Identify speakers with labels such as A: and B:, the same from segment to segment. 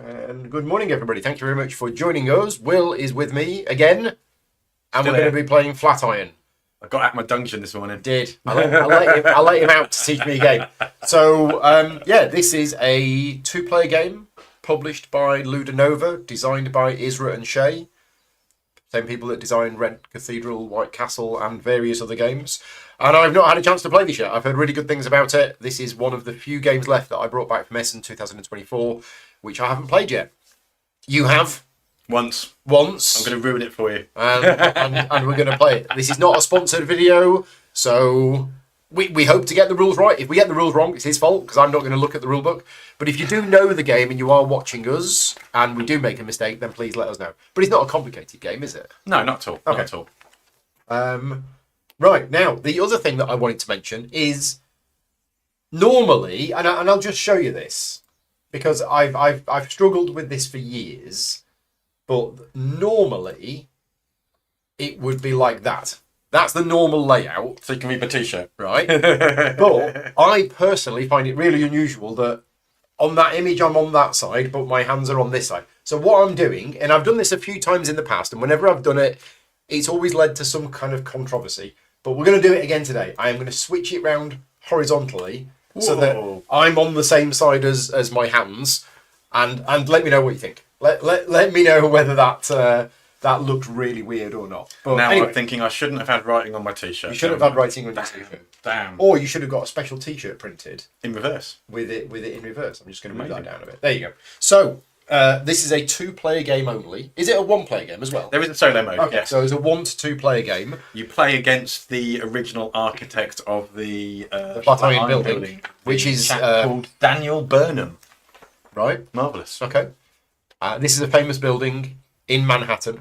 A: And good morning, everybody. Thank you very much for joining us. Will is with me again, and we're going to be playing Flatiron.
B: I got out my dungeon this morning.
A: Did. I let him out to teach me a game. So, yeah, this is a two-player game published by Ludonova, designed by Isra and Shay. Same people that designed Rent Cathedral, White Castle, and various other games. And I've not had a chance to play this yet. I've heard really good things about it. This is one of the few games left that I brought back from Essen 2024, which I haven't played yet. You have?
B: Once.
A: I'm
B: going to ruin it for you.
A: And we're going to play it. This is not a sponsored video, so we hope to get the rules right. If we get the rules wrong, it's his fault, because I'm not going to look at the rule book. But if you do know the game and you are watching us, and we do make a mistake, then please let us know. But it's not a complicated game, is it?
B: No, not at all.
A: Okay.
B: Not at all.
A: Right, now, the other thing that I wanted to mention is normally, and I'll just show you this, because I've struggled with this for years, but normally it would be like that. That's the normal layout.
B: So you can read my t-shirt.
A: Right? But I personally find it really unusual that on that image I'm on that side, but my hands are on this side. So what I'm doing, and I've done this a few times in the past, and whenever I've done it, it's always led to some kind of controversy. But we're going to do it again today. I am going to switch it round horizontally so that I'm on the same side as my hands, and let me know what you think. Let me know whether that looked really weird or not. But
B: now
A: anyway,
B: I'm thinking I shouldn't have had writing on my t-shirt.
A: you should have had writing on your t-shirt.
B: Damn.
A: Or you should have got a special t-shirt printed
B: In reverse.
A: with it in reverse. I'm just going to move that down a bit. There you go. So this is a two-player game only. Is it a one-player game as well?
B: There is a solo mode,
A: Okay,
B: yes.
A: so it's a 1 to 2 player game.
B: You play against the original architect of the
A: Flatiron building, which is
B: called Daniel Burnham.
A: right.
B: Marvellous.
A: Okay. This is a famous building in Manhattan.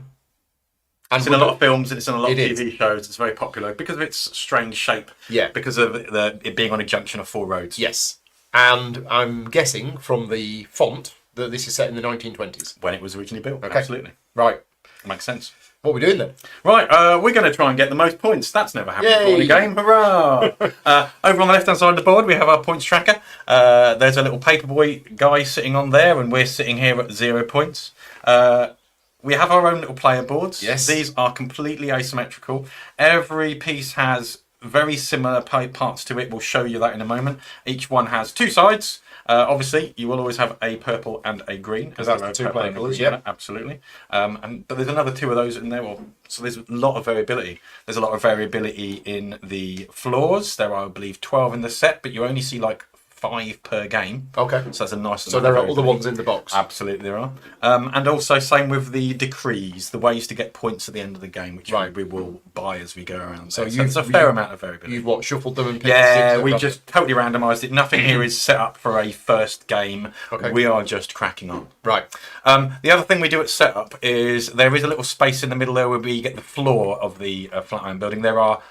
A: And
B: It's in a lot of films and it's in a lot of
A: It
B: TV shows. It's very popular because of its strange shape.
A: Yeah.
B: Because of it being on a junction of 4 roads.
A: Yes. And I'm guessing from the font that this is set in the 1920s.
B: When it was originally built.
A: Okay.
B: Absolutely.
A: Right.
B: Makes sense.
A: What are we doing then?
B: Right, we're going to try and get the most points. That's never happened before in
A: Yay.
B: a game. Hurrah! Over on the left-hand side of the board, we have our points tracker. There's a little paperboy guy sitting on there, and we're sitting here at 0 points. We have our own little player boards.
A: Yes.
B: These are completely asymmetrical. Every piece has very similar parts to it. We'll show you that in a moment. Each one has 2 sides. Obviously, you will always have a purple and a green.
A: Because that's the 2 player colours,
B: yeah. Absolutely. But there's another 2 of those in there. So there's a lot of variability. There's a lot of variability in the floors. There are, I believe, 12 in the set, but you only see like 5 per game.
A: Okay.
B: So that's a nice.
A: So there are other ones in the box.
B: Absolutely, there are. And also, same with the decrees, the ways to get points at the end of the game, which we will buy as we go around. So there's a fair amount of variability.
A: You've what, shuffled them and picked
B: Yeah,
A: six
B: we
A: of them?
B: just totally randomised it. Nothing here is set up for a first game.
A: Okay.
B: We are just cracking on.
A: Right.
B: The other thing we do at setup is there is a little space in the middle there where we get the floor of the Flatiron building. There are,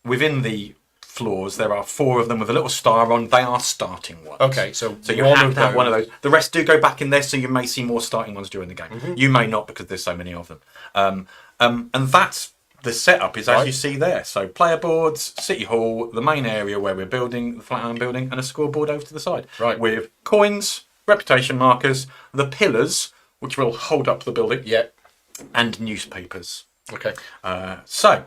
B: within the floors, there are 4 of them with a little star on. They are starting ones.
A: Okay, so
B: You have to have one of those. The rest do go back in there, so you may see more starting ones during the game. You may not, because there's so many of them. And that's the setup, is as you see there. So player boards, City Hall, the main area where we're building, the Flatiron building, and a scoreboard over to the side.
A: Right.
B: With coins, reputation markers, the pillars, which will hold up the building,
A: Yeah.
B: and newspapers.
A: Okay.
B: So,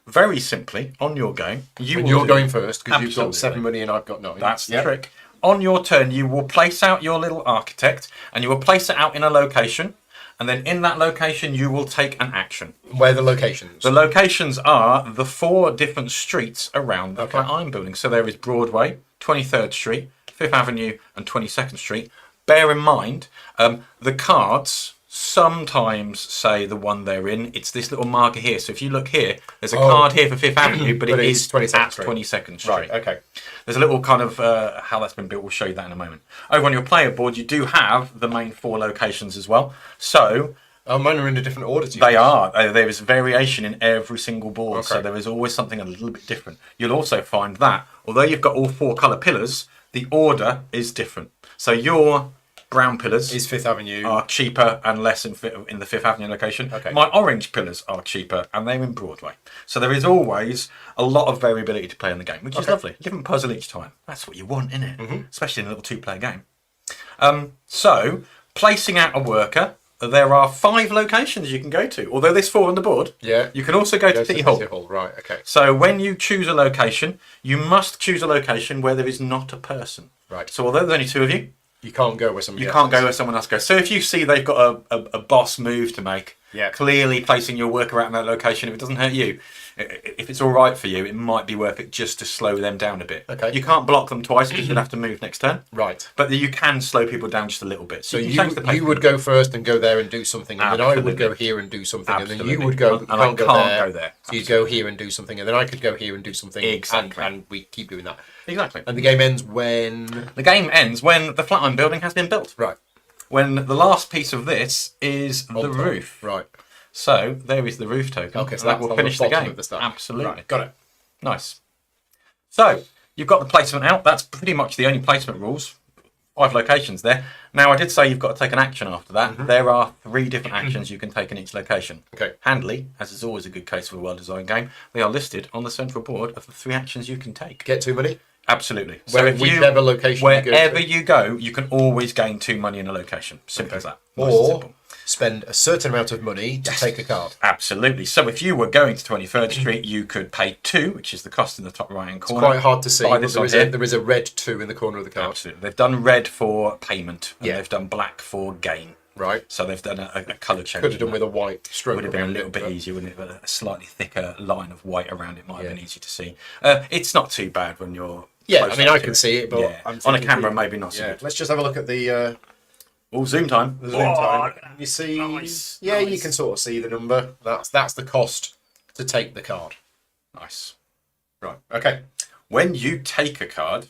B: very simply, on your game,
A: You're going first because you've got
B: Absolutely.
A: 7 money and I've got 9.
B: That's the trick. On your turn, you will place out your little architect, and you will place it out in a location, and then in that location, you will take an action.
A: Where are the locations?
B: The locations are the 4 different streets around the Flatiron building. So there is Broadway, 23rd Street, 5th Avenue, and 22nd Street. Bear in mind, the cards sometimes say the one they're in. It's this little marker here. So if you look here, there's a card here for 5th Avenue, but it is
A: 22nd
B: at
A: Street.
B: 22nd Street.
A: Right, okay.
B: There's a little kind of how that's been built. We'll show you that in a moment. Over on your player board, you do have the main 4 locations as well. So
A: mine are in a different order to you.
B: they are. There is variation in every single board.
A: Okay.
B: So there is always something a little bit different. You'll also find that, although you've got all 4 colour pillars, the order is different. So your brown pillars
A: Is 5th Avenue.
B: are cheaper and less in the 5th Avenue location.
A: Okay.
B: My orange pillars are cheaper and they're in Broadway. So there is always a lot of variability to play in the game, which is lovely. Different puzzle each time. That's what you want, isn't it? Especially in a little 2-player game. So Placing out a worker, there are 5 locations you can go to. Although there's 4 on the board, you can also go to City Hall.
A: Right, okay.
B: So when you choose a location, you must choose a location where there is not a person.
A: Right.
B: So although there's only 2 of you,
A: you can't go where somebody
B: you
A: else
B: can't go
A: is.
B: where someone else goes. So if you see they've got a boss move to make, clearly placing your worker out in that location, if it doesn't hurt you, if it's all right for you, it might be worth it just to slow them down a bit.
A: Okay.
B: You can't block them twice because you'd have to move next turn.
A: Right.
B: But you can slow people down just a little bit.
A: So you would go first and go there and do something, and then I would go here and do something, and then you would go
B: and I can't go there.
A: So you'd go here and do something, and then I could go here and do something.
B: Exactly.
A: And we keep doing that.
B: Exactly.
A: And the game ends when?
B: The game ends when the Flatiron building has been built.
A: Right.
B: When the last piece of this is the roof.
A: Right.
B: So there is the roof token.
A: Okay, so
B: that
A: that's
B: will finish the game.
A: Of the start.
B: Absolutely.
A: Right, got it.
B: Nice. So you've got the placement out. That's pretty much the only placement rules. 5 locations there. Now I did say you've got to take an action after that. There are 3 different actions you can take in each location.
A: Okay.
B: Handily, as is always a good case for a well-designed game, they are listed on the central board of the 3 actions you can take.
A: Get 2 money?
B: Absolutely.
A: Whichever location
B: wherever you go, you can always gain 2 money in a location. Simple as that. Nice and simple.
A: Spend a certain amount of money to take a card.
B: Absolutely. So if you were going to 23rd Street, you could pay 2, which is the cost in the top right-hand corner.
A: It's quite hard to see, but there is a red 2 in the corner of the card.
B: Absolutely. They've done red for payment, and they've done black for gain.
A: Right.
B: So they've done a colour change.
A: Could have done with a white stroke.
B: Would have been a little bit easier, wouldn't it? But a slightly thicker line of white around it might have been easy to see. It's not too bad when you're...
A: Yeah, I mean, I can see it, but
B: on a camera, maybe not so good.
A: Let's just have a look at the...
B: zoom time.
A: The zoom time. You see... Nice. Yeah, nice. You can sort of see the number. That's the cost to take the card.
B: Nice.
A: Right, okay.
B: When you take a card,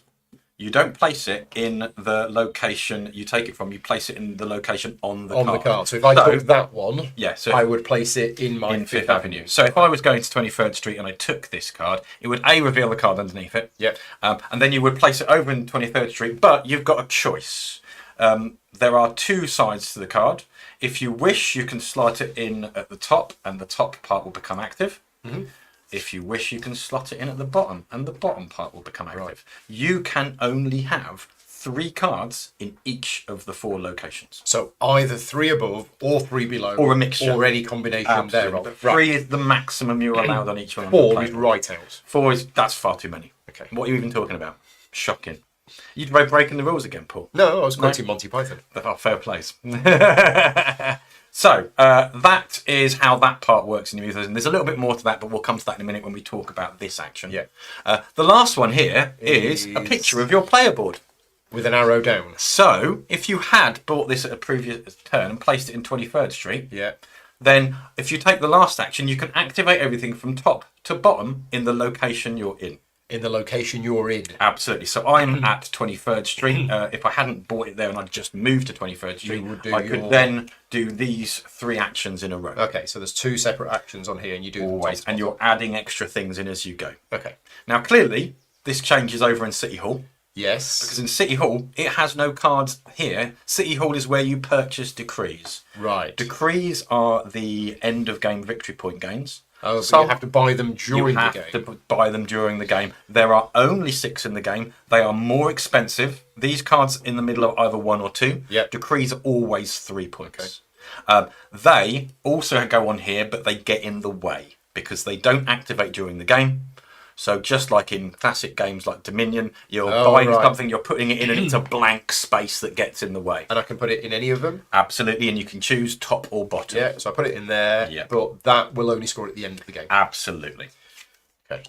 B: you don't place it in the location you take it from. You place it in the location on the card.
A: So if I took that one,
B: so
A: I would place it in
B: Fifth Avenue. So if I was going to 23rd Street and I took this card, it would reveal the card underneath it.
A: Yep.
B: And then you would place it over in 23rd Street, but you've got a choice. There are 2 sides to the card. If you wish, you can slot it in at the top, and the top part will become active. Mm-hmm. If you wish, you can slot it in at the bottom, and the bottom part will become active. Right. You can only have 3 cards in each of the 4 locations.
A: So either 3 above, or 3 below,
B: or a mixture,
A: or any combination thereof.
B: But 3 is the maximum you're allowed on each one.
A: 4 is right out.
B: 4 that's far too many.
A: Okay.
B: What are you even talking about? Shocking. You'd be breaking the rules again, Paul.
A: No, I was quoting Monty Python.
B: Oh, fair plays. So that is how that part works in the ethos, and there's a little bit more to that, but we'll come to that in a minute when we talk about this action.
A: Yeah.
B: The last one here is a picture of your player board
A: with an arrow down.
B: So if you had bought this at a previous turn and placed it in 23rd Street, then if you take the last action, you can activate everything from top to bottom in the location you're in.
A: In the location you're in.
B: Absolutely. So I'm at 23rd Street. If I hadn't bought it there and I'd just moved to 23rd Street, I could then do these 3 actions in a row.
A: Okay, so there's 2 separate actions on here, and you do
B: always, and you're adding extra things in as you go.
A: Okay.
B: Now, clearly, this changes over in City Hall.
A: Yes.
B: Because in City Hall, it has no cards here. City Hall is where you purchase decrees.
A: Right.
B: Decrees are the end of game victory point gains.
A: Oh, so you have to buy them during the game.
B: You have to buy them during the game. There are only 6 in the game. They are more expensive. These cards in the middle are either 1 or 2.
A: Yep.
B: Decrees are always 3 points. Okay. They also go on here, but they get in the way because they don't activate during the game. So just like in classic games like Dominion, you're buying something, you're putting it in, and it's a blank space that gets in the way.
A: And I can put it in any of them?
B: Absolutely, and you can choose top or bottom.
A: Yeah, so I put it in there, but that will only score at the end of the game.
B: Absolutely. Okay.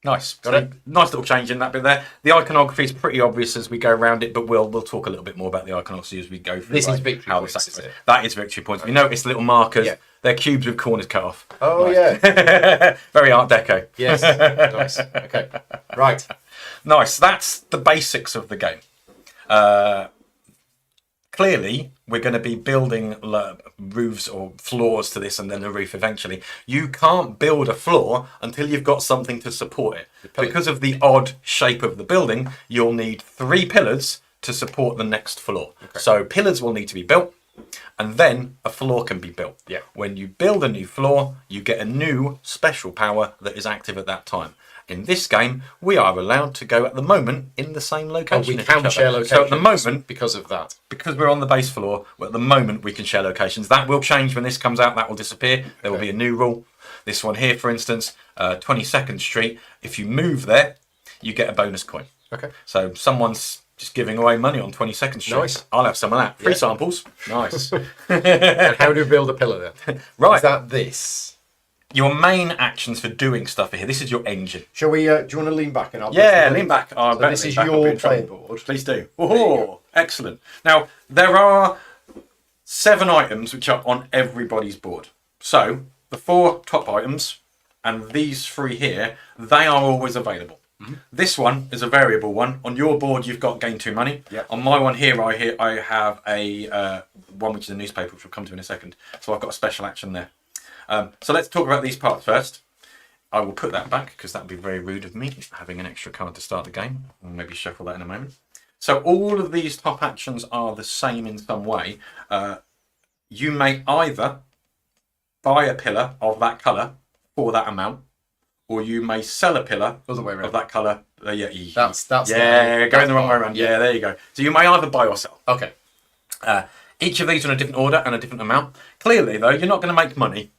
B: Nice.
A: Got it.
B: Nice little change in that bit there. The iconography is pretty obvious as we go around it, but we'll talk a little bit more about the iconography as we go through.
A: This is victory points, is it?
B: That is victory points. Okay. You notice little markers. Yeah. They're cubes with corners cut off.
A: Oh, nice. Yeah.
B: Very Art Deco.
A: Yes. Nice. Okay. Right.
B: Nice. That's the basics of the game. Clearly, we're going to be building roofs or floors to this and then a roof eventually. You can't build a floor until you've got something to support it. Because of the odd shape of the building, you'll need 3 pillars to support the next floor. Okay. So pillars will need to be built, and then a floor can be built.
A: Yeah.
B: When you build a new floor, you get a new special power that is active at that time. In this game, we are allowed to go at the moment in the same location.
A: We can share locations.
B: So at the moment,
A: because of that,
B: because we're on the base floor, at the moment we can share locations. That will change when this comes out. That will disappear. There will be a new rule. This one here, for instance, 22nd Street. If you move there, you get a bonus coin.
A: Okay.
B: So someone's just giving away money on 22nd Street.
A: Nice.
B: I'll have some of that. Free samples. Nice.
A: And how do we build a pillar then?
B: Right.
A: Is that this?
B: Your main actions for doing stuff here. This is your engine.
A: Shall we? Do you want to lean back and I'll
B: lean back. Oh,
A: so this is your playboard.
B: Please do. Oh, excellent. Now, there are 7 items which are on everybody's board. So, the 4 top items and these 3 here, they are always available. This one is a variable one. On your board, you've got gain 2 money.
A: Yep.
B: On my one here, I have a one which is a newspaper, which we'll come to in a second. So I've got a special action there. So let's talk about these parts first. I will put that back because that would be very rude of me, having an extra card to start the game. I'll maybe shuffle that in a moment. So all of these top actions are the same in some way. You may either buy a pillar of that colour for that amount, or you may sell a pillar
A: Other way around.
B: of that colour.
A: That's
B: Going the wrong way around. Yeah, there you go. So you may either buy or sell.
A: Okay.
B: Each of these are in a different order and a different amount. Clearly, though, you're not going to make money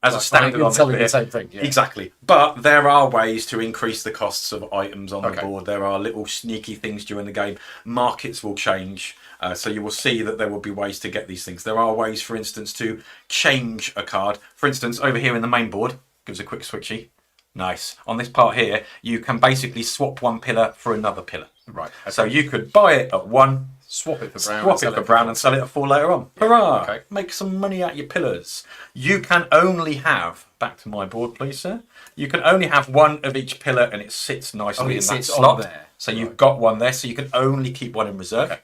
B: as a standard on
A: selling
B: this
A: the same thing. Yeah.
B: Exactly. But there are ways to increase the costs of items on the
A: Okay.
B: board. There are little sneaky things during the game. Markets will change. So you will see that there will be ways to get these things. There are ways, for instance, to change a card. For instance, over here in the main board, gives a quick switchy. Nice. On this part here, you can basically swap one pillar for another pillar.
A: Right. Okay.
B: So you could buy it at 1,
A: swap it for brown.
B: swap it for brown and sell it at 4 later on. Hurrah!
A: Okay.
B: Make some money out your pillars. You can only have, back to my board please sir, you can only have 1 of each pillar and it sits nicely in that slot.
A: there.
B: So you've got 1 there, so you can only keep 1 in reserve.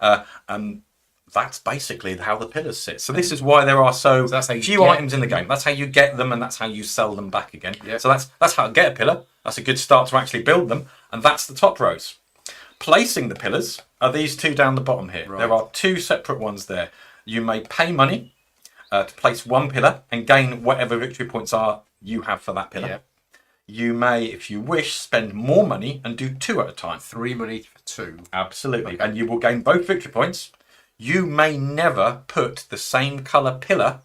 A: Okay.
B: And that's basically how the pillars sit. So this is why there are so
A: that's how you
B: few
A: get
B: items in the game. That's how you get them and that's how you sell them back again.
A: Yeah.
B: So that's how to get a pillar. That's a good start to actually build them. And that's the top rows. Placing the pillars are these 2 down the bottom here.
A: Right.
B: There are 2 separate ones there. You may pay money to place 1 pillar and gain whatever victory points are you have for that pillar.
A: Yeah.
B: You may, if you wish, spend more money and do 2 at a time.
A: 3 money for 2.
B: Absolutely.
A: Okay.
B: And you will gain both victory points. You may never put the same colour pillar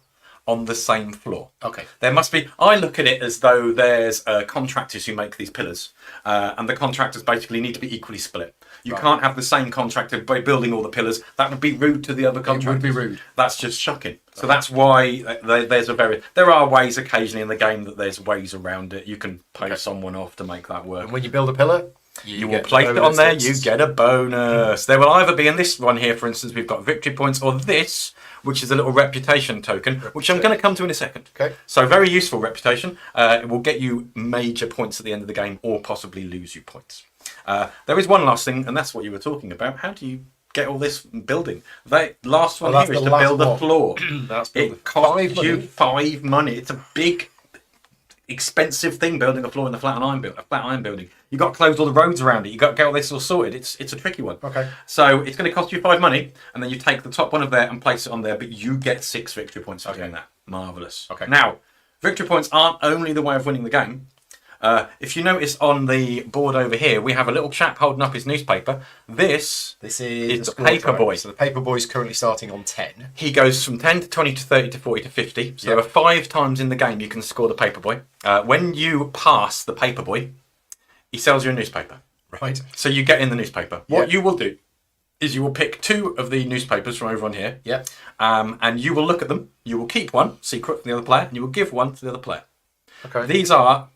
B: on the same floor.
A: Okay.
B: There must be, I look at it as though there's contractors who make these pillars, and the contractors basically need to be equally split. You can't have the same contractor by building all the pillars. That would be rude to the other contractors.
A: It would be rude.
B: That's just shocking. So that's why there are ways occasionally in the game that there's ways around it. You can pay someone off to make that work.
A: And when you build a pillar,
B: You will place it on there, you get a bonus. There will either be in this one here, for instance, we've got victory points, or this, which is a little reputation token, which I'm going to come to in a second.
A: Okay.
B: So very useful reputation. It will get you major points at the end of the game, or possibly lose you points. There is one last thing, and that's what you were talking about. How do you get all this building? The last one here is to build a floor. It costs you 5 money. It's a big, expensive thing building a floor in the flat iron building. You've got to close all the roads around it. You've got to get all this all sorted. It's a tricky one.
A: Okay.
B: So it's going to cost you 5 money, and then you take the top one of there and place it on there, but you get 6 victory points for doing that. Marvellous.
A: Okay.
B: Now, victory points aren't only the way of winning the game. If you notice on the board over here, we have a little chap holding up his newspaper. This is the paper boy.
A: So the paper boy is currently starting on 10.
B: He goes from 10 to 20 to 30 to 40 to 50. So there are 5 times in the game you can score the paper boy. When you pass the paper boy, he sells you a newspaper.
A: Right.
B: So you get in the newspaper. What you will do is you will pick 2 of the newspapers from over on here.
A: Yeah.
B: And you will look at them. You will keep one secret from the other player, and you will give one to the other player.
A: Okay.
B: These are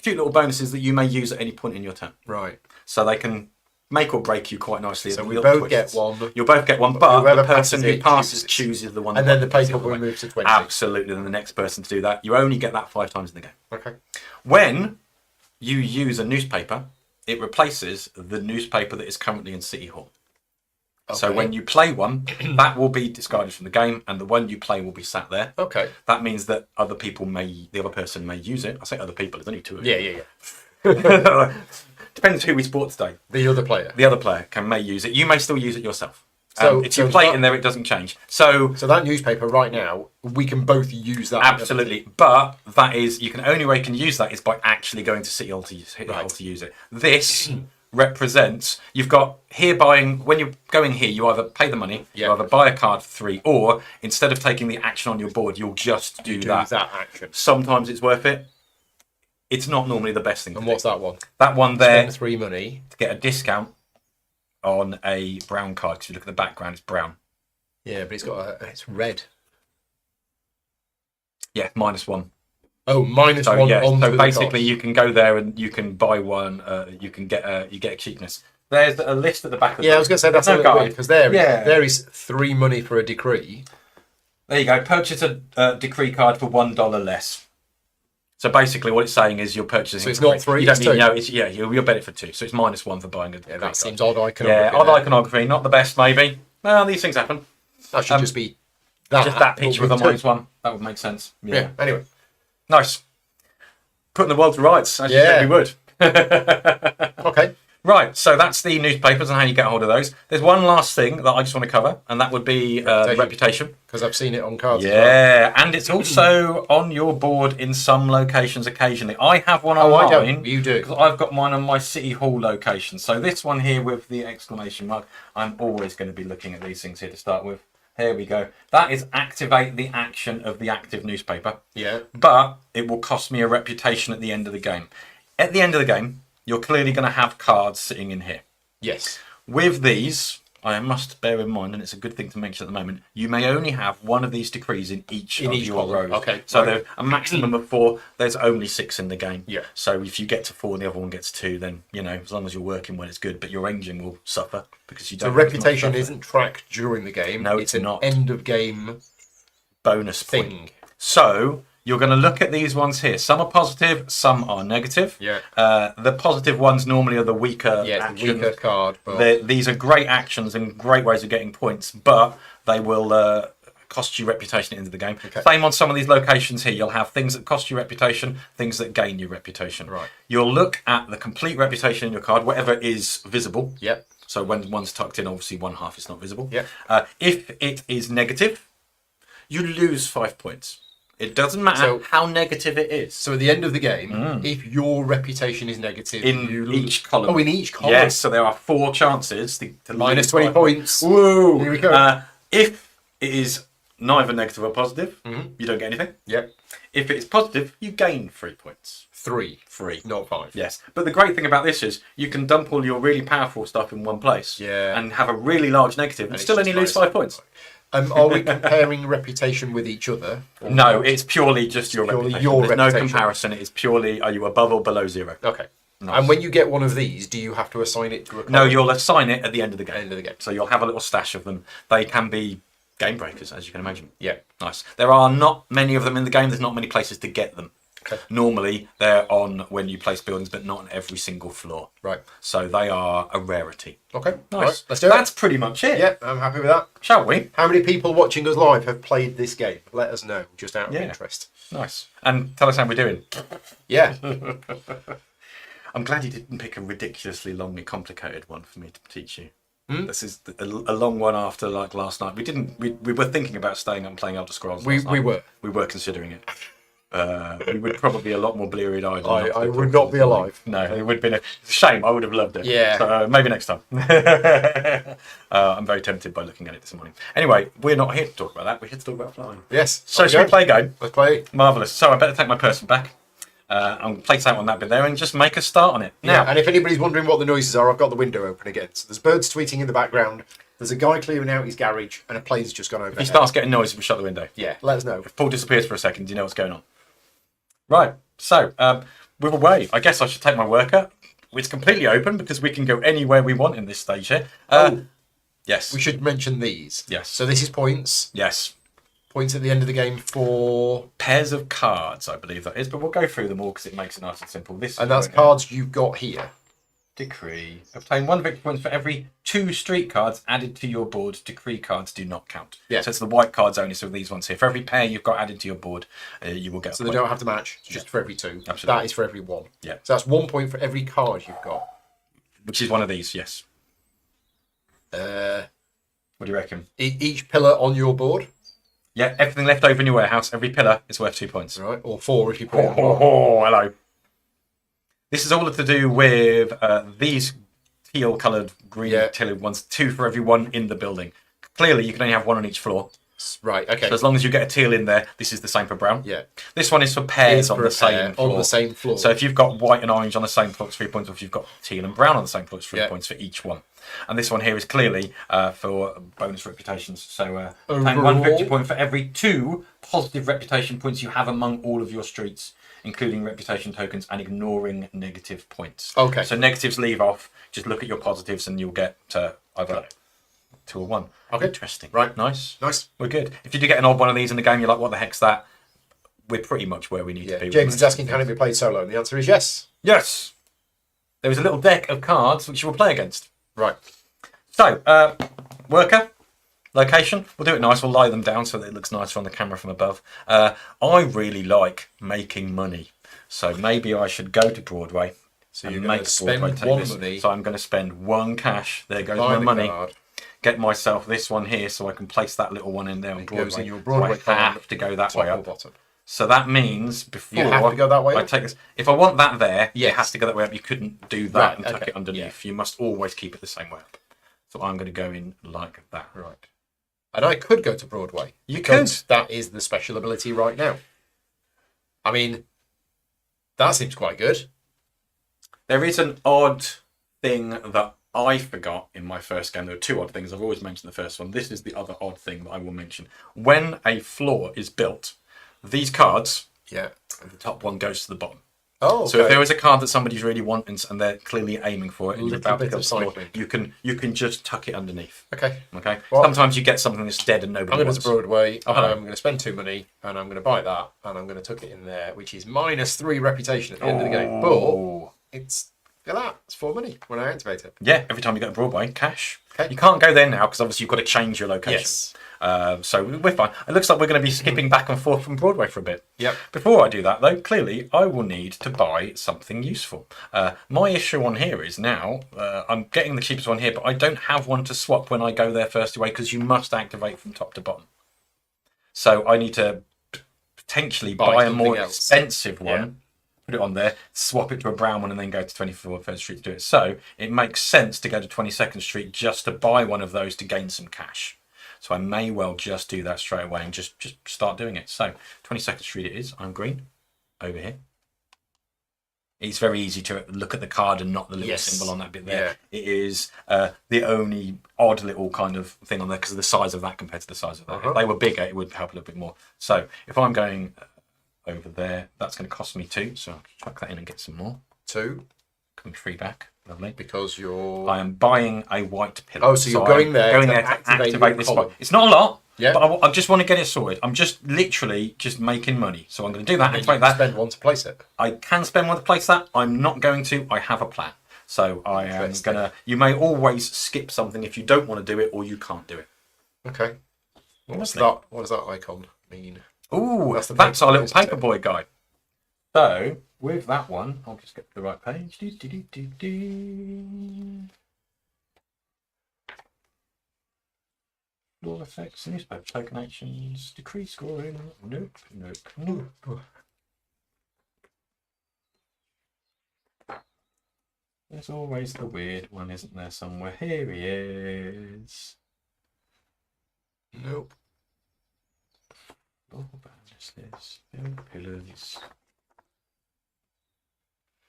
B: cute little bonuses that you may use at any point in your turn.
A: Right.
B: So they can make or break you quite nicely.
A: So we both get one.
B: You'll both get one, but
A: whoever
B: the person who
A: passes
B: chooses the one.
A: And then the paper boy moves to 20.
B: Absolutely. Then the next person to do that. You only get that 5 times in the game.
A: Okay.
B: When you use a newspaper, it replaces the newspaper that is currently in City Hall. Okay. So when you play one, that will be discarded from the game, and the one you play will be sat there.
A: Okay.
B: That means that the other person may use it. I say other people, there's only 2 of you.
A: Yeah.
B: Depends who we sport today.
A: The other player.
B: The other player may use it. You may still use it yourself. If you play it in there, it doesn't change. So
A: that newspaper right now, we can both use that.
B: absolutely, but that is only way you can use that is by actually going to City Hall to use it. This represents you've got here buying when you're going here. You either pay the money, you either buy a card for 3, or instead of taking the action on your board, you'll just do that
A: action.
B: Sometimes it's worth it. It's not normally the best thing.
A: And what's that one?
B: That one there.
A: Spend 3 money
B: to get a discount on a brown card, because you look at the background, it's brown.
A: Yeah, but it's red.
B: Yeah, -1.
A: Oh, -1.
B: Yeah, so basically,
A: the
B: you can go there and you can buy one. You get a cheapness. There's a list at the back of the
A: I was going to say that's a little weird, because there is 3 money for a decree.
B: There you go. Purchase a decree card for $1 less. So basically, what it's saying is you're purchasing.
A: So it's not 3.
B: You don't need, no, it's you'll bet it for 2. So it's -1 for buying a decree
A: that
B: card.
A: seems odd iconography.
B: Yeah, odd iconography, not the best maybe. Well, these things happen.
A: That should just be that.
B: Just that picture with a -1. That would make sense.
A: Yeah. Anyway,
B: nice. Putting the world to rights, as you said we would.
A: Okay.
B: Right, so that's the newspapers and how you get hold of those. There's one last thing that I just want to cover, and that would be reputation.
A: Because I've seen it on cards.
B: Yeah, and it's also on your board in some locations occasionally. I have one on mine.
A: I don't. You do.
B: Because I've got mine on my City Hall location. So this one here with the exclamation mark, I'm always going to be looking at these things here to start with. Here we go. That is activate the action of the active newspaper.
A: Yeah.
B: But it will cost me a reputation at the end of the game. At the end of the game, you're clearly going to have cards sitting in here.
A: Yes.
B: With these, I must bear in mind, and it's a good thing to mention at the moment, you may only have one of these decrees in each of your rows.
A: Okay.
B: So there's a maximum of 4. There's only 6 in the game.
A: Yeah.
B: So if you get to 4 and the other one gets 2, then, as long as you're working well, it's good. But your engine will suffer because you don't.
A: The reputation isn't tracked during the game.
B: No,
A: it's
B: not.
A: End of game
B: bonus
A: thing.
B: Point. So you're going to look at these ones here. Some are positive, some are negative.
A: Yeah.
B: The positive ones normally are the weaker actions.
A: The weaker card. But
B: These are great actions and great ways of getting points, but they will cost you reputation into the game.
A: Okay.
B: Same on some of these locations here. You'll have things that cost you reputation, things that gain you reputation.
A: Right.
B: You'll look at the complete reputation in your card, whatever is visible.
A: Yep.
B: So when one's tucked in, obviously one half is not visible.
A: Yep.
B: If it is negative, you lose 5 points. It doesn't matter how negative it is.
A: So at the end of the game, if your reputation is negative,
B: in each column.
A: Oh, in each column.
B: Yes, so there are 4 chances to
A: minus 20 points.
B: Woo!
A: Here we go.
B: If it is neither negative or positive, you don't get anything.
A: Yep.
B: If it is positive, you gain 3 points.
A: 3.
B: 3.
A: Not 5.
B: Yes. But the great thing about this is you can dump all your really powerful stuff in one place.
A: Yeah.
B: And have a really large negative and still only lose 5 points.
A: Are we comparing reputation with each other?
B: No, it's purely just your reputation. There's no
A: reputation.
B: comparison. It's purely, are you above or below 0?
A: Okay.
B: Nice.
A: And when you get one of these, do you have to assign it to a card?
B: No, you'll assign it at the end of the game.
A: End of the game.
B: So you'll have a little stash of them. They can be game breakers, as you can imagine.
A: Yeah.
B: Nice. There are not many of them in the game. There's not many places to get them.
A: Okay.
B: Normally, they're on when you place buildings, but not on every single floor.
A: Right.
B: So they are a rarity.
A: Okay.
B: Nice.
A: Right, let's do it.
B: That's pretty much it.
A: Yeah, I'm happy with that.
B: Shall we?
A: How many people watching us live have played this game? Let us know, just out of interest.
B: Nice. And tell us how we're doing.
A: Yeah.
B: I'm glad you didn't pick a ridiculously longly complicated one for me to teach you. This is a long one after like last night. We were thinking about staying up and playing Elder Scrolls last night. We were considering it. We would probably be a lot more bleary-eyed.
A: I would not be alive.
B: No, it would have been a shame. I would have loved it.
A: Yeah.
B: So maybe next time. I'm very tempted by looking at it this morning. Anyway, we're not here to talk about that. We're here to talk about flying.
A: Yes.
B: So should we play a game?
A: Let's play.
B: Marvellous. So I better take my person back. I'll place out on that bit there and just make a start on it.
A: Now, and if anybody's wondering what the noises are, I've got the window open again. So there's birds tweeting in the background. There's a guy clearing out his garage, and a plane's just gone over.
B: If he starts getting noisy, we'll shut the window.
A: Yeah, let us know.
B: If Paul disappears for a second, you know what's going on. Right, so we're away. I guess I should take my worker. It's completely open because we can go anywhere we want in this stage here. Yes.
A: We should mention these.
B: Yes.
A: So this is points.
B: Yes.
A: Points at the end of the game for
B: pairs of cards, I believe that is, but we'll go through them all because it makes it nice and simple.
A: And that's cards you've got here.
B: Decree. Obtain 1 victory point for every 2 street cards added to your board. Decree cards do not count.
A: Yeah.
B: So it's the white cards only, so these ones here. For every pair you've got added to your board, you will get
A: So they don't have to match, it's just for every 2.
B: Absolutely.
A: That is for every 1.
B: Yeah.
A: So that's 1 point for every card you've got.
B: Which is one of these, yes. What do you reckon?
A: Each pillar on your board.
B: Yeah, everything left over in your warehouse, every pillar is worth 2 points.
A: Right, or 4 if you put it on.
B: Oh, hello. This is all to do with these teal-coloured, green-coloured ones, 2 for everyone in the building. Clearly, you can only have 1 on each floor.
A: Right, okay.
B: So as long as you get a teal in there, this is the same for brown.
A: Yeah.
B: This one is for pairs on the same floor.
A: On the same floor.
B: So if you've got white and orange on the same floor, it's 3 points. Or if you've got teal and brown on the same floor, it's 3 points for each one. And this one here is clearly for bonus reputations. So obtain 1 victory point for every 2 positive reputation points you have among all of your streets, including reputation tokens and ignoring negative points.
A: Okay.
B: So negatives leave off. Just look at your positives and you'll get either 2 or 1.
A: Okay.
B: Interesting.
A: Right.
B: Nice.
A: Nice.
B: We're good. If you do get an odd one of these in the game, you're like, what the heck's that? We're pretty much where we need to be.
A: James is asking, can it be played solo? And the answer is yes.
B: Yes. There is a little deck of cards which you will play against.
A: Right.
B: So, worker, location. We'll do it nice. We'll lie them down so that it looks nicer on the camera from above. I really like making money. So maybe I should go to Broadway.
A: So you're going to spend 1 money.
B: So I'm going to spend 1 cash. There goes my money.
A: Card.
B: Get myself this one here so I can place that little one in there on Broadway.
A: Goes in your Broadway
B: so I have to go that way up.
A: Bottom.
B: So that means before
A: you have to go that way.
B: I take this. If I want that there, it has to go that way up. You couldn't do that and tuck it underneath. You must always keep it the same way up. So I'm going to go in like that.
A: Right. And I could go to Broadway.
B: You could.
A: That is the special ability right now. I mean, that seems quite good.
B: There is an odd thing that I forgot in my first game. There were 2 odd things. I've always mentioned the first one. This is the other odd thing that I will mention. When a floor is built, these cards, the top one goes to the bottom.
A: Oh, okay.
B: So if there is a card that somebody's really wanting and they're clearly aiming for it, and you're about to go floor, you can just tuck it underneath.
A: Okay.
B: Okay.
A: Well,
B: sometimes you get something that's dead and nobody wants.
A: I'm going to Broadway. And I'm going to spend 2 money, and I'm going to buy that, and I'm going to tuck it in there, which is -3 reputation at the end of the game. But it's that. It's 4 money when I activate it.
B: Yeah. Every time you go to Broadway, cash.
A: Okay.
B: You can't go there now because obviously you've got to change your location.
A: Yes.
B: So we're fine. It looks like we're going to be skipping back and forth from Broadway for a bit.
A: Yep.
B: Before I do that, though, clearly I will need to buy something useful. My issue on here is now I'm getting the cheapest one here, but I don't have one to swap when I go there first away because you must activate from top to bottom. So I need to potentially buy a more expensive one. Put it on there, swap it to a brown one, and then go to 24th Street to do it. So it makes sense to go to 22nd Street just to buy one of those to gain some cash. So I may well just do that straight away and just start doing it. So 22nd Street it is. I'm green over here. It's very easy to look at the card and not the little symbol on that bit there. Yeah. It is the only odd little kind of thing on there because of the size of that compared to the size of that. If they were bigger, it would help a little bit more. So if I'm going over there, that's going to cost me 2. So I'll chuck that in and get some more.
A: 2.
B: Coming 3 back. Lovely.
A: Because
B: I am buying a white pillar.
A: Oh, so you're going there to activate
B: this one. It's not a lot.
A: Yeah.
B: But I just want to get it sorted. I'm just literally just making money. So I'm going to do that. Activate that.
A: Spend 1 to place it.
B: I can spend 1 to place that. I'm not going to. I have a plan. So I am going to... You may always skip something if you don't want to do it or you can't do it.
A: Okay. What does that icon mean?
B: Ooh, that's our little paperboy guy. So, with that one, I'll just get to the right page. Floor effects, newspaper token actions, decrease scoring. Nope. There's always the weird one, isn't there, somewhere? Here he is.
A: Nope.
B: Pillars.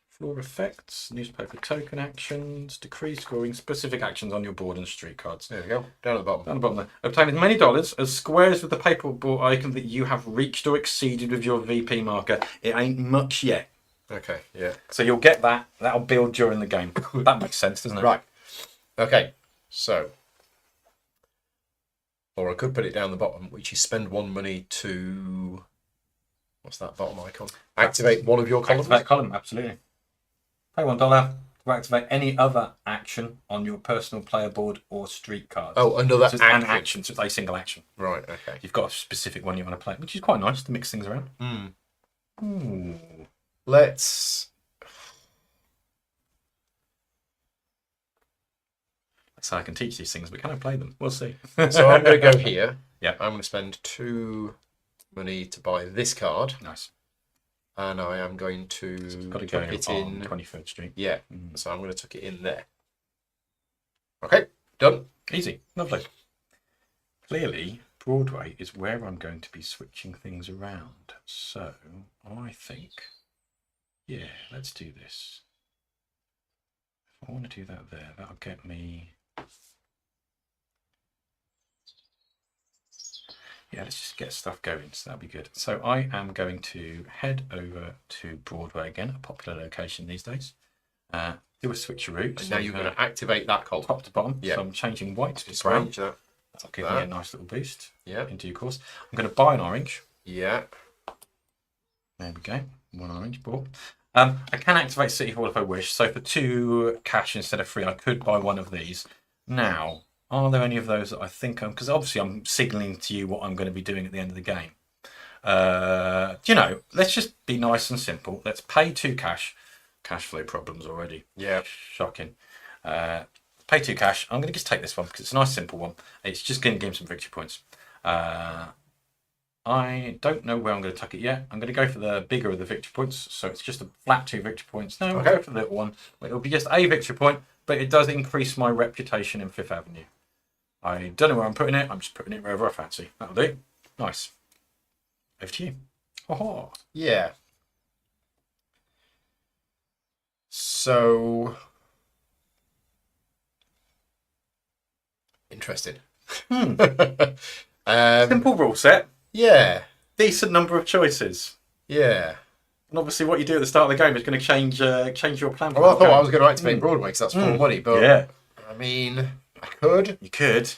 B: Floor effects, newspaper token actions, decrease scoring, specific actions on your board and street cards.
A: There we go. Down at the bottom.
B: Down the bottom there. Obtain as many dollars as squares with the paperboard icon that you have reached or exceeded with your VP marker. It ain't much yet.
A: Okay, yeah.
B: So you'll get that. That'll build during the game. That makes sense, doesn't it?
A: Right. Okay, so... Or I could put it down the bottom, which is spend 1 money to... What's that bottom icon? Activate one of your columns?
B: Activate column, absolutely. Pay $1 to activate any other action on your personal player board or street cards.
A: Oh, another
B: action. An action, so it's a single action.
A: Right, okay.
B: You've got a specific one you want to play, which is quite nice to mix things around. Ooh.
A: Let's
B: So I can teach these things, but can I play them? We'll see.
A: So I'm going to go here.
B: Yeah.
A: I'm going to spend 2 money to buy this card.
B: Nice.
A: And I am going to
B: Got to go
A: tuck it
B: on
A: in.
B: 23rd Street.
A: Yeah. So I'm going to tuck it in there. Okay, done.
B: Easy. Lovely. Clearly, Broadway is where I'm going to be switching things around. So I think, yeah, let's do this. If I want to do that there, that'll get me... Yeah, let's just get stuff going, so that'll be good. So I am going to head over to Broadway again, a popular location these days. Do a switcheroo.
A: And now you're going to activate that column.
B: Top to bottom.
A: Yeah.
B: So I'm changing white to
A: Just
B: brown.
A: range that.
B: That'll give me a nice little boost
A: Yeah.
B: in due course. I'm going to buy an orange.
A: Yeah.
B: There we go. 1 orange ball. I can activate City Hall if I wish. So for 2 cash instead of 3, I could buy one of these. Now, are there any of those that I think I'm... Because obviously I'm signalling to you what I'm going to be doing at the end of the game. You know, let's just be nice and simple. Let's pay 2 cash. Cash flow problems already.
A: Yeah.
B: Shocking. Pay 2 cash. I'm going to just take this one because it's a nice simple one. It's just going to give him some victory points. I don't know where I'm going to tuck it yet. I'm going to go for the bigger of the victory points. So it's just a flat 2 victory points. No, I'll go for the little one. It'll be just a victory point, but it does increase my reputation in 5th Avenue. I don't know where I'm putting it. I'm just putting it wherever I fancy. That'll do. Nice. Over to you. Oh.
A: Yeah. So... Interesting.
B: Simple rule set.
A: Yeah.
B: Decent number of choices.
A: Yeah.
B: And obviously what you do at the start of the game is going to change your plan.
A: Well, I thought I was going to activate Broadway because that's full money, but
B: yeah.
A: I mean, I could.
B: You could.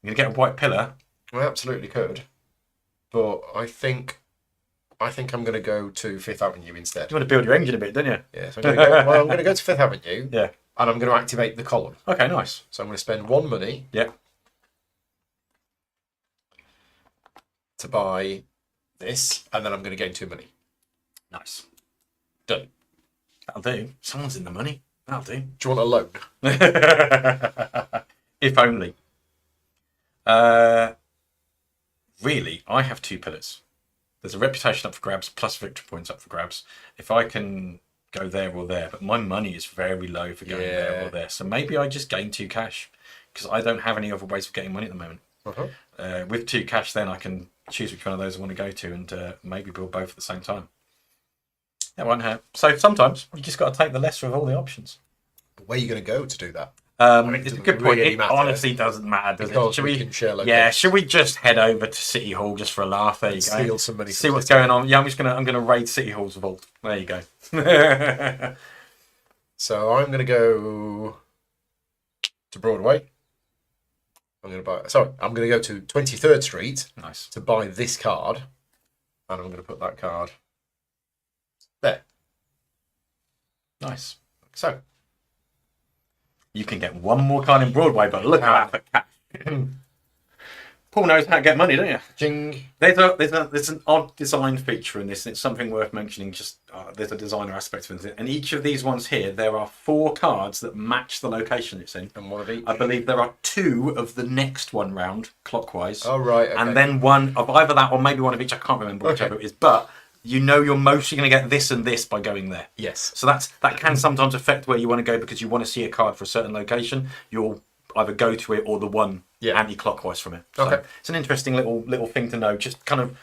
B: You're going to get a white pillar.
A: I absolutely could. But I think I'm going to go to 5th Avenue instead.
B: You want to build your engine a bit, don't you?
A: Yeah, so I'm going to go to 5th Avenue.
B: Yeah.
A: And I'm going to activate the column.
B: Okay, nice.
A: So I'm going to spend 1 money.
B: Yeah.
A: To buy this, and then I'm going to gain 2 money.
B: Nice.
A: Done.
B: That'll do. Someone's in the money. That'll do.
A: Do you want a loan?
B: If only. Really, I have 2 pillars. There's a reputation up for grabs, plus victory points up for grabs. If I can go there or there, but my money is very low for going there or there. So maybe I just gain 2 cash, because I don't have any other ways of getting money at the moment. With 2 cash, then I can choose which one of those I want to go to and maybe build both at the same time. That won't hurt. So sometimes you just got to take the lesser of all the options.
A: But where are you going to go to do that?
B: It's a good point.
A: Really
B: It
A: matter.
B: honestly doesn't matter, does
A: Because
B: it? Should
A: we
B: we
A: can share locations.
B: Yeah, should we just head over to City Hall just for a laugh? There you go.
A: Steal some money.
B: See what's going on. Yeah, I'm gonna raid City Hall's vault. There you go.
A: So I'm going to go to Broadway. I'm going to go to 23rd Street.
B: Nice.
A: To buy this card, and I'm going to put that card there.
B: Nice.
A: So
B: You can get 1 more card in Broadway, but look at that. Paul knows how to get money, don't you?
A: Jing.
B: There's an odd design feature in this, and it's something worth mentioning. Just there's a designer aspect of it, and each of these ones here, there are 4 cards that match the location it's in.
A: And one of each.
B: I believe there are 2 of the next one round clockwise.
A: Oh right. Okay.
B: And then 1 of either that or maybe 1 of each. I can't remember whichever it is, but you know you're mostly going to get this and this by going there.
A: Yes.
B: So that can sometimes affect where you want to go because you want to see a card for a certain location. You'll either go to it or the one anti-clockwise from it. So
A: Okay.
B: it's an interesting little thing to know. Just kind of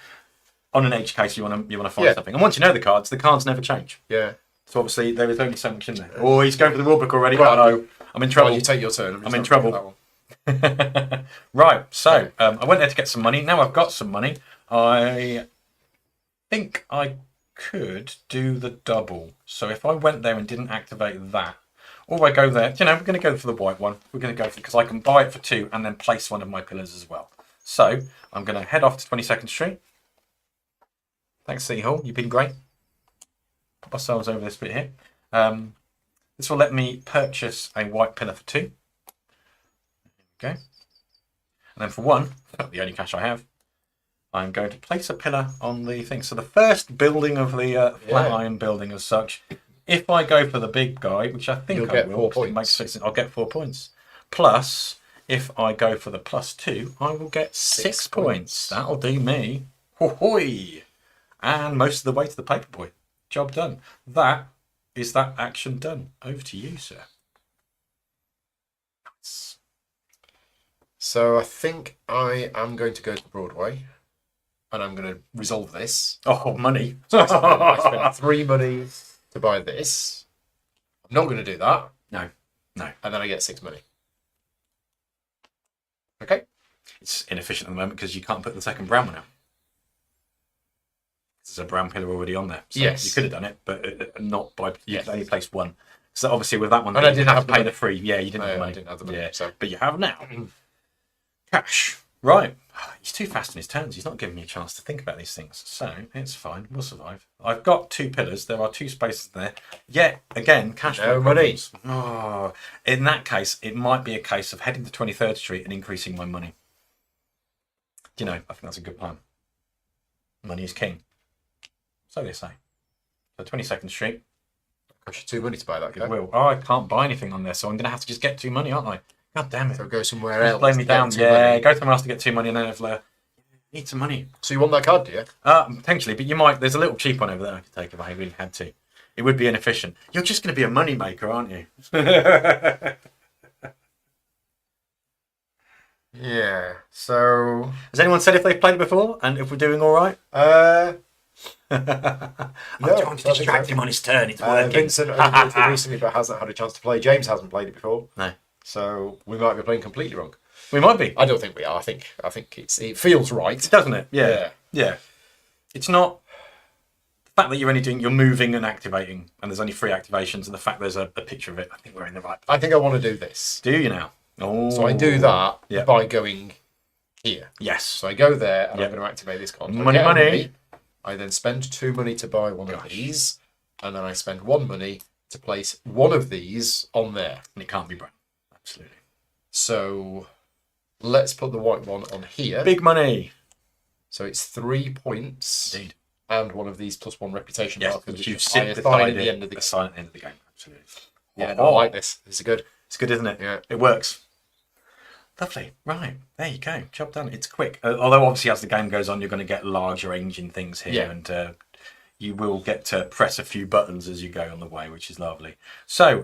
B: on an edge case, you want to find something. And once you know the cards never change.
A: Yeah.
B: So obviously there is only so much in there. Oh, he's going for the rule book already.
A: Right.
B: Oh no, I'm in trouble.
A: Well, you take your turn.
B: I'm in trouble. Right. So I went there to get some money. Now I've got some money. I think I could do the double. So if I went there and didn't activate that, or I go there, we're going to go for the white one. We're going to go for because I can buy it for 2 and then place one of my pillars as well. So I'm going to head off to 22nd Street. Thanks, City Hall. You've been great. Pop ourselves over this bit here. This will let me purchase a white pillar for 2. There we go. And then for 1, the only cash I have, I'm going to place a pillar on the thing. So the first building of the Flatiron building as such, if I go for the big guy, which I think
A: You'll
B: I
A: get
B: will,
A: 4
B: 'cause it makes
A: points.
B: sense, I'll get 4 points. Plus, if I go for the +2, I will get 6 points. That'll do me. Ho-hoy! And most of the way to the paperboy. Job done. That is that action done. Over to you, sir.
A: So I think I am going to go to Broadway, and I'm going to resolve this.
B: Oh, money.
A: So I spent 3 money to buy this. I'm not going to do that.
B: No.
A: And then I get 6 money. Okay.
B: It's inefficient at the moment because you can't put the second brown one out. There's a brown pillar already on there. So
A: yes.
B: You could have done it, but not by... You
A: Yes.
B: could only place 1. So obviously with that one...
A: And I didn't have
B: to pay
A: money.
B: the free. Yeah, you didn't have the money.
A: I didn't have the money.
B: Yeah.
A: So.
B: But you have now. Cash. Right. He's too fast in his turns. He's not giving me a chance to think about these things. So it's fine. We'll survive. I've got 2 pillars. There are 2 spaces there. Yet, again, cash flow
A: money.
B: problems. Oh, in that case, it might be a case of heading to 23rd Street and increasing my money. Do you know, I think that's a good plan. Money is king. So they say. So 22nd Street.
A: Cost you 2 money to buy that.
B: Will. Oh, I can't buy anything on there, so I'm going to have to just get 2 money, aren't I? God damn it.
A: So go somewhere else.
B: Blame me down.
A: Money.
B: Go somewhere else to get 2 money and then have need some money.
A: So you want that card, do you?
B: Potentially, but you might. There's a little cheap one over there I could take if I really had to. It would be inefficient. You're just going to be a money maker, aren't you?
A: Yeah. So
B: Has anyone said if they've played it before and if we're doing all right?
A: no,
B: I'm trying to distract him on his turn. It's working.
A: Vincent only played it recently, but hasn't had a chance to play. James hasn't played it before.
B: No.
A: So we might be playing completely wrong.
B: We might be.
A: I don't think we are. I think it feels right.
B: Doesn't it? Yeah. It's not the fact that you're moving and activating, and there's only 3 activations, and the fact there's a picture of it. I think we're in the right place.
A: I think I want to do this.
B: Do you now? Oh.
A: So I do that by going here.
B: Yes.
A: So I go there and I'm going to activate this card.
B: Money.
A: I then spend 2 money to buy one of these, and then I spend 1 money to place one of these on there.
B: And it can't be brown. Absolutely.
A: So let's put the white one on here.
B: Big money.
A: So it's 3 points.
B: Indeed.
A: And one of these +1 reputation markers, which
B: you
A: I
B: sit
A: assign at the end of the game.
B: assign at the end of the game. Absolutely.
A: Yeah, no, I like this. This is good.
B: It's good, isn't it?
A: Yeah.
B: It works. Lovely. Right. There you go. Job done. It's quick. Although obviously as the game goes on, you're going to get larger engine things here, and you will get to press a few buttons as you go on the way, which is lovely. So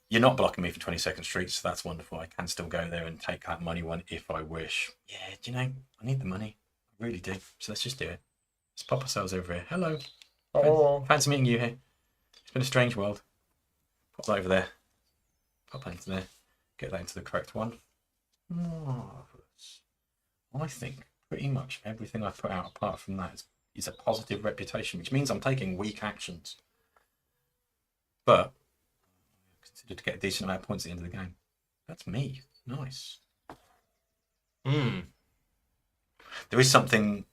B: you're not blocking me for 22nd Street, so that's wonderful. I can still go there and take that money one if I wish. Yeah, do you know, I need the money. I really do. So let's just do it. Let's pop ourselves over here. Hello.
A: Oh.
B: Fancy meeting you here. It's been a strange world. Pop that over there. Pop that into there. Get that into the correct one. Marvellous. I think pretty much everything I put out apart from that is a positive reputation, which means I'm taking weak actions. But I consider to get a decent amount of points at the end of the game. That's me. Nice. There is something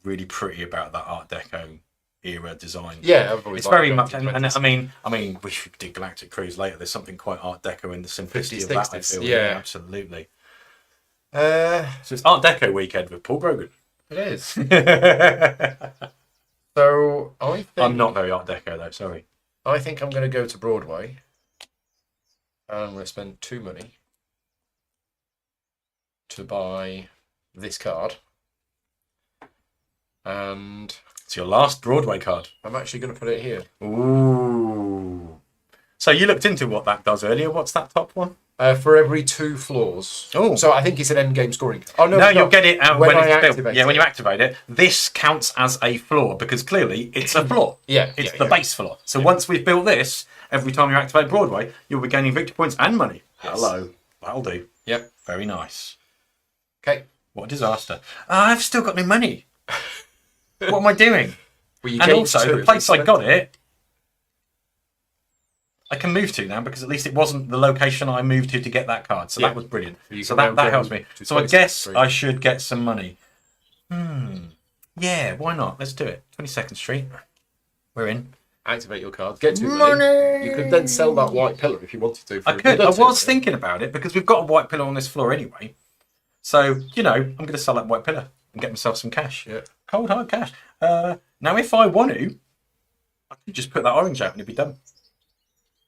B: really pretty about that Art Deco era design.
A: Yeah, I've always
B: it's
A: liked
B: very
A: it.
B: much, and I mean, we should do Galactic Cruise later. There's something quite Art Deco in the simplicity of that. I feel.
A: Yeah.
B: Absolutely.
A: So
B: it's Art Deco weekend with Paul Brogan.
A: it is. So I think
B: I'm not very Art Deco though. Sorry.
A: I think I'm going to go to Broadway, and I'm going to spend 2 money to buy this card, and
B: It's your last Broadway card.
A: I'm actually going to put it here.
B: Ooh. So you looked into what that does earlier. What's that top one?
A: For every 2 floors.
B: Oh.
A: So I think it's an end game scoring card. Oh no,
B: No,
A: it's
B: you'll
A: not.
B: get it out
A: when
B: when
A: I
B: it's built.
A: activate
B: Yeah, when
A: it.
B: you activate it, this counts as a floor because clearly it's a floor.
A: Yeah,
B: It's
A: yeah,
B: the
A: yeah.
B: base floor. So once we've built this, every time you activate Broadway, you'll be gaining victory points and money.
A: Yes.
B: Hello. That'll do.
A: Yep.
B: Very nice.
A: Okay.
B: What a disaster. I've still got no money. What am I doing?
A: Well, you
B: And
A: gained
B: also,
A: 2
B: the place I
A: if
B: got it, I can move to now because at least it wasn't the location I moved to get that card. So
A: Yeah.
B: that was brilliant.
A: You
B: So
A: can now
B: that
A: go
B: helps me.
A: to
B: So I
A: 22nd
B: guess
A: Street.
B: I should get some money. Yeah, why not? Let's do it. 22nd Street. We're in.
A: activate your card, get 2
B: Money!
A: money. You could then sell that white pillar if you wanted to. For
B: I
A: a
B: could.
A: good
B: I
A: or two,
B: was
A: yeah.
B: thinking about it because we've got a white pillar on this floor anyway. So, you know, I'm going to sell that white pillar and get myself some cash.
A: Yeah.
B: Cold hard cash. Now, if I want to, I could just put that orange out and it'd be done.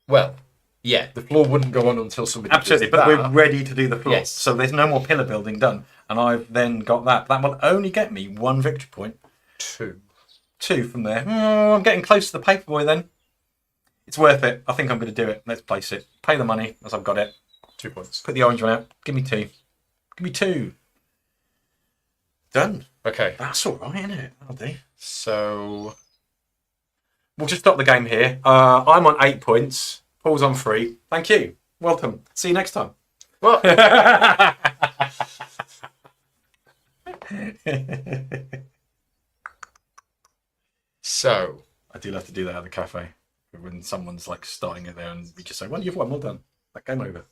A: Well, Yeah, the floor wouldn't go on until somebody
B: Absolutely,
A: does
B: but
A: that.
B: we're ready to do the floor.
A: Yes.
B: So there's no more pillar building done. And I've then got that. That will only get me 1 victory point.
A: 2.
B: 2 from there. Oh, I'm getting close to the paperboy then. It's worth it. I think I'm going to do it. Let's place it. Pay the money as I've got it.
A: 2 points.
B: Put the orange one out. Give me 2. Give me 2. Done.
A: Okay.
B: That's all right, isn't it? That'll do.
A: So
B: We'll just stop the game here. I'm on 8 points. Paul's on 3. Thank you. Welcome. See you next time.
A: what? So
B: I do love to do that at the cafe when someone's like starting it there, and we just say, "Well, you've won. Well done. That game over."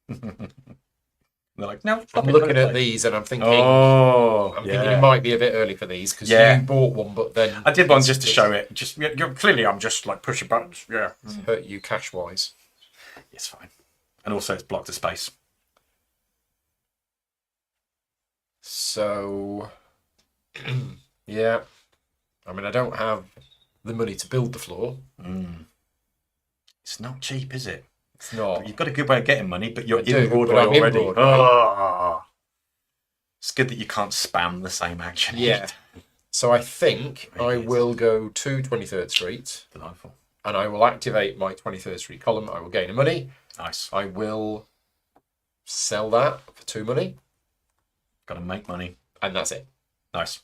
B: They're like, "No."
A: I'm looking at these and I'm thinking.
B: Oh,
A: I'm thinking it might be a bit early for these because
B: Yeah.
A: you bought one, but then
B: I did one just to show it. Just you're, clearly, I'm just like pushing buttons. Yeah,
A: it's hurt you cash wise.
B: it's fine. And also, it's blocked the space.
A: So yeah, I mean, I don't have the money to build the floor.
B: It's not cheap, is it?
A: It's not.
B: You've got a good way of getting money, but you're
A: I do,
B: in Broadway
A: but I'm in
B: already.
A: Broadway.
B: Oh. It's good that you can't spam the same action.
A: Yeah. So I think I will go to 23rd Street
B: Delightful.
A: and I will activate my 23rd Street column. I will gain a money.
B: Nice.
A: I will sell that for 2 money,
B: Got to make money.
A: and that's it.
B: Nice.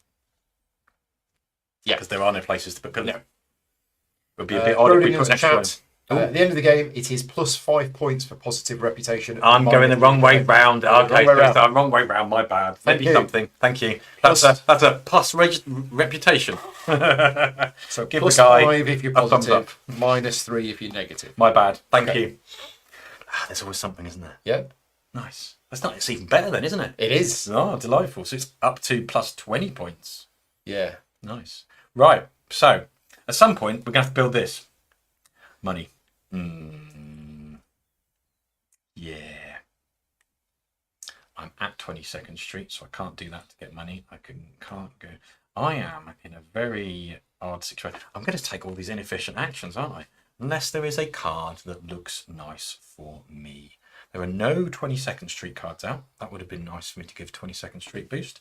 A: Yeah.
B: Because there are no places to put pillars.
A: No.
B: It would be a bit odd if we
A: Schrodinger's
B: put extra
A: chat. At the end of the game, it is plus 5 points for positive reputation.
B: I'm going the wrong way round. Okay,
A: wrong way round.
B: wrong way round. My bad.
A: Thank
B: Maybe
A: you.
B: something. Thank you. That's a plus reputation.
A: So
B: give
A: plus
B: the guy
A: 5 if you're
B: a thumbs up.
A: positive, minus 3 if you're negative.
B: My bad. Thank
A: Okay.
B: you. There's always something, isn't there?
A: Yeah,
B: Nice. That's not. It's even better then, isn't it?
A: it is.
B: Oh, delightful. So it's up to plus 20 points.
A: Yeah.
B: Nice. Right. So at some point we're going to have to build this. Money. Yeah. I'm at 22nd Street, so I can't do that to get money. Can't go. I am in a very odd situation. I'm going to take all these inefficient actions, aren't I? Unless there is a card that looks nice for me. There are no 22nd Street cards out. That would have been nice for me to give 22nd Street boost.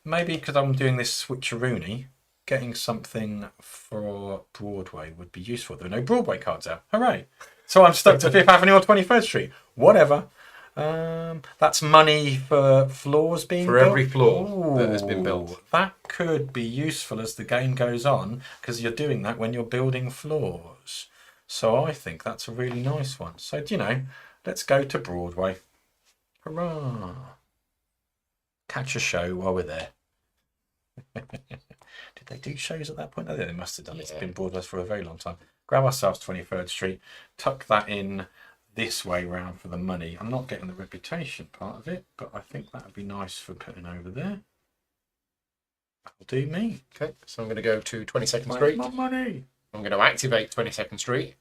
B: Maybe because I'm doing this switcheroony, getting something for Broadway would be useful. There are no Broadway cards out. Hooray. So I'm stuck to 5th Avenue or 23rd Street. Whatever. That's money for floors being
A: For
B: built.
A: every floor that has been built.
B: That could be useful as the game goes on, because you're doing that when you're building floors. So I think that's a really nice one. So, let's go to Broadway. Hurrah. Catch a show while we're there. Did they do shows at that point? Oh, they must have done. It's been Broadway for a very long time. Grab ourselves 23rd Street, tuck that in this way round for the money. I'm not getting the reputation part of it, but I think that would be nice for putting over there. That'll do me.
A: Okay, so I'm going to go to 22nd
B: Make
A: Street.
B: my money.
A: I'm going to activate 22nd Street.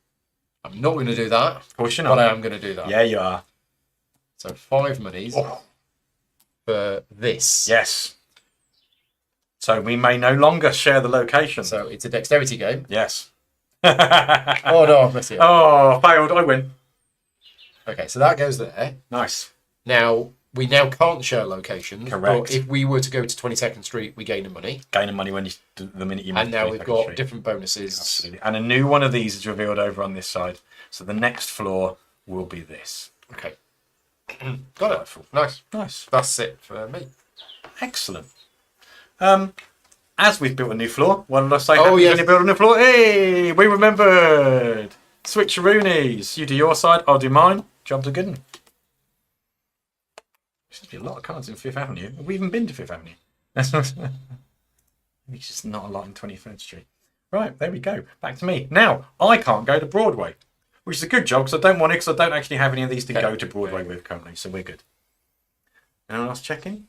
A: I'm not going to do that,
B: Of course you're
A: but I
B: not.
A: am going to do that.
B: Yeah, you are.
A: So 5 monies for this.
B: Yes. So we may no longer share the location.
A: So it's a dexterity game.
B: Yes.
A: Oh no, I've messed it up.
B: Oh, failed. I win.
A: Okay, so that goes there.
B: Nice.
A: Now, we now can't share locations.
B: Correct.
A: But if we were to go to 22nd Street, we gain the money.
B: Gaining money when the minute you move
A: And now
B: to
A: we've
B: 22nd
A: got
B: Street.
A: different bonuses.
B: Absolutely. And a new one of these is revealed over on this side. So the next floor will be this.
A: Okay. Got it. Nice.
B: Nice.
A: That's it for me.
B: Excellent. As we've built a new floor, what did I say?
A: Oh,
B: Happy
A: yes.
B: when you build a new floor. Hey, we remembered. Switcheroonies. You do your side, I'll do mine. Jobs are good. There seems to be a lot of cards in 5th Avenue. Have we even been to 5th Avenue? That's not. It's just not a lot in 23rd Street. Right, there we go. Back to me. Now, I can't go to Broadway, which is a good job because I don't want it, because I don't actually have any of these to go to Broadway with currently, so we're good. Anyone else checking?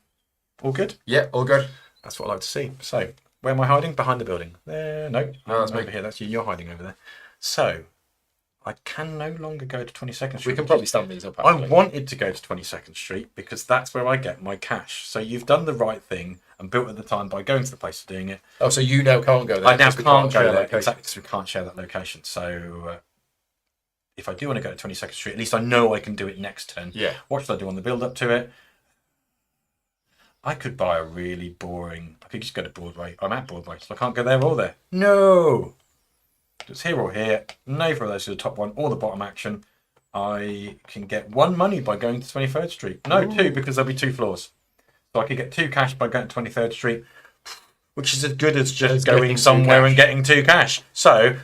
B: All good?
A: Yeah, all good.
B: That's what I like to see. So, where am I hiding? Behind the building. There. No,
A: that's
B: I'm
A: me.
B: over here. That's you. You're hiding over there. So, I can no longer go to 22nd Street.
A: We can probably stand these up.
B: I
A: Actually.
B: wanted to go to 22nd Street because that's where I get my cash. So you've done the right thing and built at the time by going to the place of doing it.
A: Oh, so you now can't go there.
B: I now
A: because we
B: can't go
A: share
B: there
A: locations.
B: exactly because we can't share that location. So if I do want to go to 22nd Street, at least I know I can do it next turn.
A: Yeah.
B: What should I do on the build up to it? I could buy a really boring... I could just go to Broadway. I'm at Broadway, so I can't go there or there. No! It's here or here. Neither of those are the top one or the bottom action. I can get 1 money by going to 23rd Street. No, 2, because there'll be 2 floors. So I could get 2 cash by going to 23rd Street, which is as good as just going somewhere and getting 2 cash. So,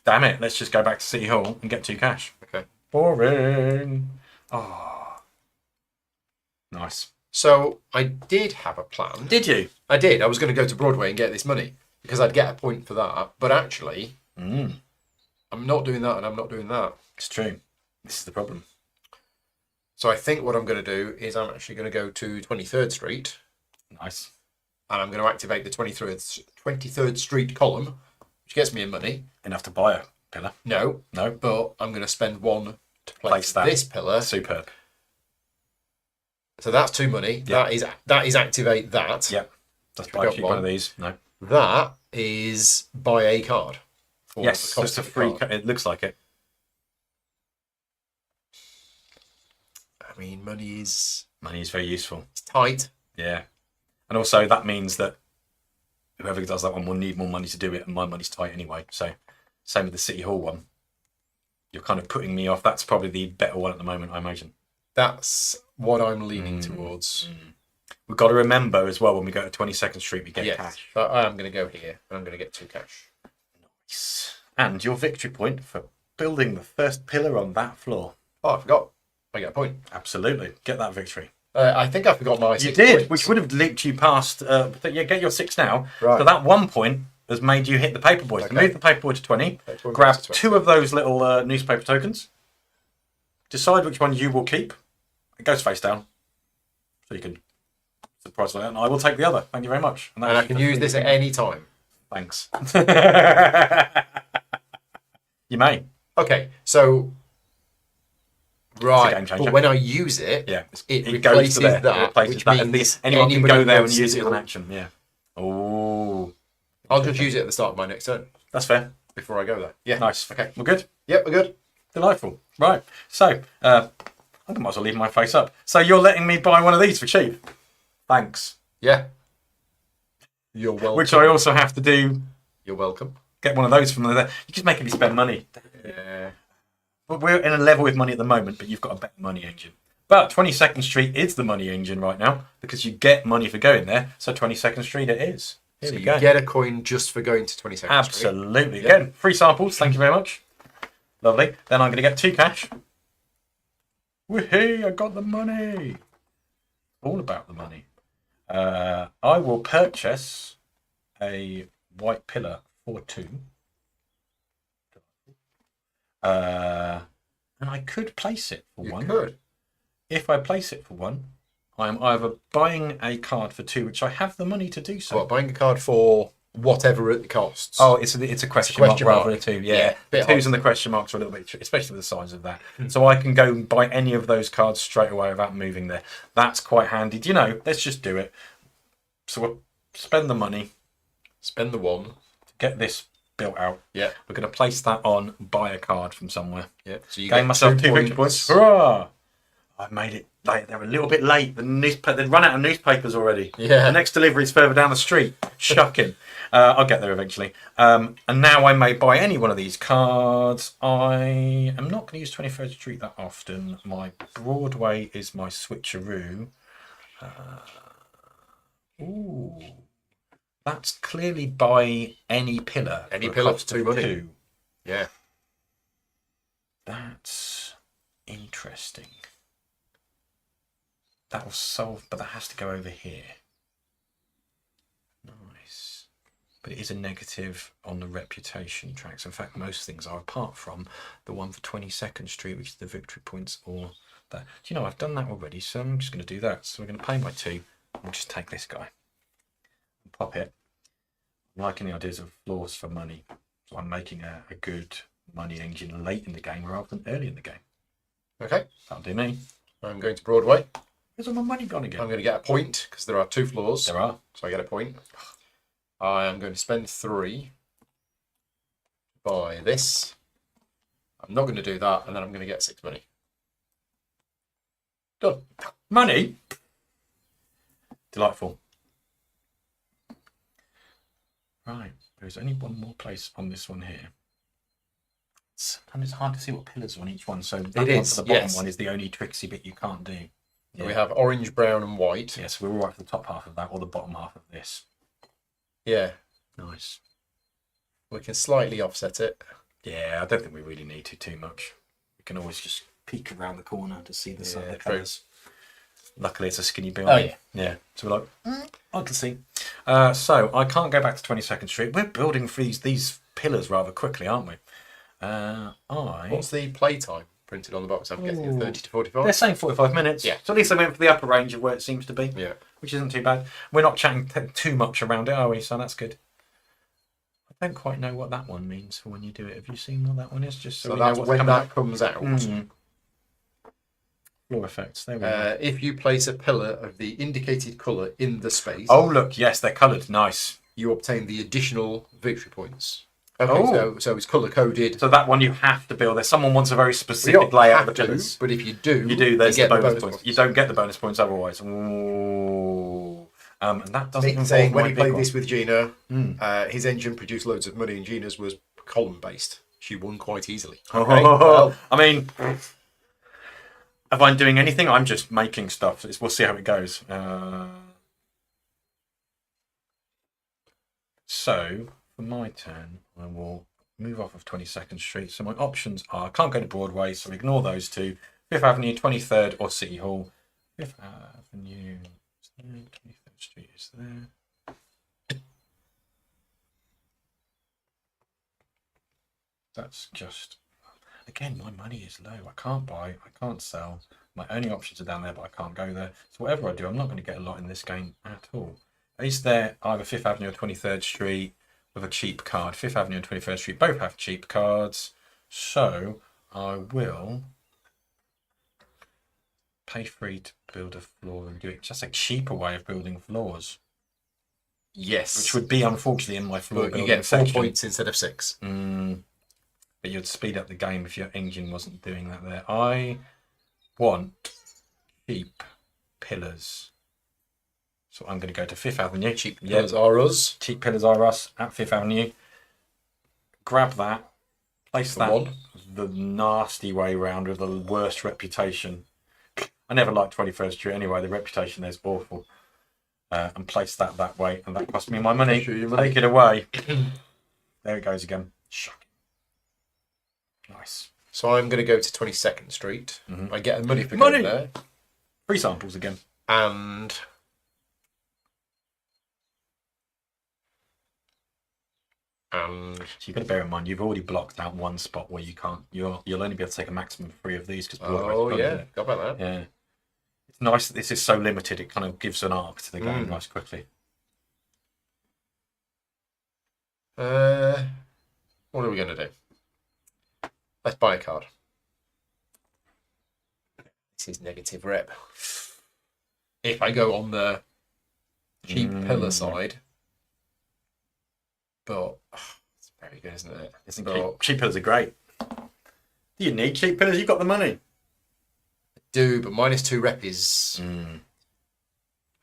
B: damn it, let's just go back to City Hall and get 2 cash.
A: Okay.
B: Boring. Oh. Nice.
A: So I did have a plan.
B: Did you?
A: I did. I was going to go to Broadway and get this money because I'd get a point for that. But actually, I'm not doing that and I'm not doing that.
B: It's true. This is the problem.
A: So I think what I'm going to do is I'm actually going to go to 23rd Street.
B: Nice.
A: And I'm going to activate the 23rd Street column, which gets me money.
B: Enough to buy a pillar?
A: No.
B: No.
A: But I'm going to spend 1 to place
B: that.
A: this pillar.
B: Superb.
A: So that's 2 money.
B: Yep.
A: That is activate that.
B: Yep. That's buy one of these. No.
A: That is buy a card.
B: Yes, so it's a free card. It looks like it.
A: I mean, money is
B: very useful.
A: It's tight.
B: Yeah. And also that means that whoever does that one will need more money to do it, and my money's tight anyway. So same with the City Hall one. You're kind of putting me off. That's probably the better one at the moment, I imagine.
A: That's what I'm leaning towards.
B: We've got to remember as well when we go to 22nd Street, we get cash.
A: But I am going to go here, and I'm going to get 2 cash.
B: Nice. And your victory point for building the first pillar on that floor.
A: Oh, I forgot. I get a point.
B: Absolutely. Get that victory.
A: I think I forgot my 6
B: You did,
A: points.
B: which would have leaped you past... get your 6 now.
A: Right.
B: So that 1 point has made you hit the paperboy.
A: Okay.
B: So move the paperboy to 20. Grab 2 of those little newspaper tokens. Decide which one you will keep. It goes face down. So you can surprise like that. And I will take the other. Thank you very much.
A: And I can use this at any time.
B: Thanks. You may.
A: Okay, so... Right,
B: game changer.
A: but when I use it, it
B: goes
A: replaces
B: to there.
A: that,
B: It replaces
A: which
B: that.
A: means
B: Anyone can go there and use it as an
A: will-
B: action. Yeah. Oh.
A: I'll just use it at the start of my next turn,
B: That's fair.
A: before I go there. Yeah.
B: Nice.
A: Okay.
B: We're good.
A: Yep, we're good.
B: Delightful. Right. So, I might as well leave my face up. So you're letting me buy one of these for cheap. Thanks.
A: Yeah. You're welcome.
B: Which I also have to do.
A: You're welcome.
B: Get one of those from there. You're just making me spend money.
A: Yeah.
B: But we're in a level with money at the moment, but you've got a better money engine. But 22nd Street is the money engine right now because you get money for going there. So 22nd Street it is. Here
A: So
B: we
A: you
B: go.
A: get a coin just for going to 22nd Street.
B: Absolutely.
A: Yeah.
B: Again, free samples. Thank you very much. Lovely. Then I'm going to get 2 cash. Woohoo! I got the money. All about the money. I will purchase a white pillar for 2. And I could place it for 1.
A: You could.
B: If I place it for 1, I am either buying a card for 2, which I have the money to do so.
A: What, buying a card for whatever it costs?
B: Oh, it's a question mark rather than a 2. Yeah, the
A: bit
B: 2s
A: hard.
B: and the question marks are a little bit tricky, especially with the size of that. So I can go and buy any of those cards straight away without moving there. That's quite handy. Do you know? Let's just do it. So we'll spend the money.
A: Spend the 1.
B: To get this built out.
A: Yeah.
B: We're going to place that on buy a card from somewhere.
A: Yeah. So you
B: Gain
A: get
B: myself
A: 2
B: 2 victory points. Hurrah! I've made it late. They're a little bit late. They've run out of newspapers already.
A: Yeah.
B: The next delivery is further down the street. Shocking. I'll get there eventually. And now I may buy any one of these cards. I am not going to use 23rd Street that often. My Broadway is my switcheroo. Ooh. That's clearly buy any pillar.
A: Any
B: for a
A: pillar
B: cost
A: for 2
B: of
A: money.
B: 2.
A: Yeah.
B: That's interesting. That will solve, but that has to go over here. Nice. But it is a negative on the reputation tracks. In fact, most things are, apart from the one for 22nd Street, which is the victory points or that. Do you know, I've done that already, so I'm just going to do that. So we're going to pay my 2 and just take this guy. And pop it. I'm liking the ideas of floors for money. So I'm making a good money engine late in the game rather than early in the game.
A: Okay.
B: That'll do me.
A: I'm going to Broadway.
B: Where's all my money gone again?
A: I'm going to get a point because there are 2 floors.
B: There are.
A: So I get a point. I am going to spend 3 to buy this. I'm not going to do that, and then I'm going to get 6 money. Done.
B: Money? Delightful. Right, there's only one more place on this one here. Sometimes it's hard to see what pillars are on each one, so that one
A: is,
B: for the bottom
A: yes.
B: one is the only tricksy bit you can't do.
A: So we have orange, brown, and white.
B: Yes, we're all right for the top half of that, or the bottom half of this.
A: Yeah.
B: Nice.
A: We can slightly offset it.
B: Yeah, I don't think we really need to too much. We can always just peek around the corner to see the side of the colours. Luckily, it's a skinny building.
A: Oh, yeah.
B: Yeah. So we're like, I can see. So I can't go back to 22nd Street. We're building these pillars rather quickly, aren't we?
A: What's the playtime printed on the box? I'm guessing 30 to 45.
B: They're saying 45 minutes.
A: Yeah.
B: So at least they went for the upper range of where it seems to be.
A: Yeah.
B: Which isn't too bad. We're not chatting too much around it, are we? So that's good. I don't quite know what that one means for when you do it. Have you seen what that one is? Just
A: so that's when that comes out.
B: Floor effects. There we go.
A: If you place a pillar of the indicated colour in the space,
B: Oh, look. Yes, they're coloured. Nice.
A: you obtain the additional victory points. Okay, so it's colour coded.
B: So that one you have to build. If someone wants a very
A: You
B: specific
A: don't
B: layout
A: have
B: of the
A: to,
B: pillars,
A: but if you do,
B: you do. There's
A: you get
B: the bonus points. You don't get the bonus points otherwise. Ooh. And that doesn't
A: Nick
B: involve
A: saying when
B: my
A: he
B: big
A: played
B: one.
A: this with Gina, his engine produced loads of money, and Gina's was column based. She won quite easily. Okay, well,
B: I mean, if I'm doing anything, I'm just making stuff. We'll see how it goes. So, for my turn, I will move off of 22nd Street. So my options are, I can't go to Broadway, so ignore those two. 5th Avenue, 23rd, or City Hall. 5th Avenue, 23rd Street is there. That's just, again, my money is low. I can't buy, I can't sell. My only options are down there, but I can't go there. So whatever I do, I'm not going to get a lot in this game at all. Is there either 5th Avenue or 23rd Street with a cheap card? 5th Avenue and 23rd Street both have cheap cards. So I will pay free to build a floor and do it just a cheaper way of building floors.
A: yes,
B: Which would be, unfortunately, in my floor
A: but
B: building
A: you get 4
B: section.
A: points instead of 6.
B: But you'd speed up the game if your engine wasn't doing that there. I want cheap pillars. So I'm going to go to 5th Avenue.
A: Cheap pillars are us.
B: Cheap pillars are us at 5th Avenue. Grab that. Place that
A: one.
B: the nasty way round with the worst reputation. I never liked 21st Street anyway. The reputation there's awful. And place that way. And that cost me my money.
A: Sure, your money.
B: Take it away. There it goes again. Shocking. Nice.
A: So I'm going to go to 22nd Street. I get a money for
B: Money!
A: going there.
B: Free samples again.
A: And
B: So you've got to bear in mind, you've already blocked out one spot where you can't. You'll only be able to take a maximum of 3 of these because
A: oh yeah, got about that.
B: Yeah. It's nice that this is so limited. It kind of gives an arc to the game nice quickly.
A: What are we going to do? Let's buy a card. This is negative rep. If I go on the cheap pillar side, but it's very good, isn't it?
B: Cheap pillars are great. Do you need cheap pillars? You've got the money.
A: I do, but -2 rep is.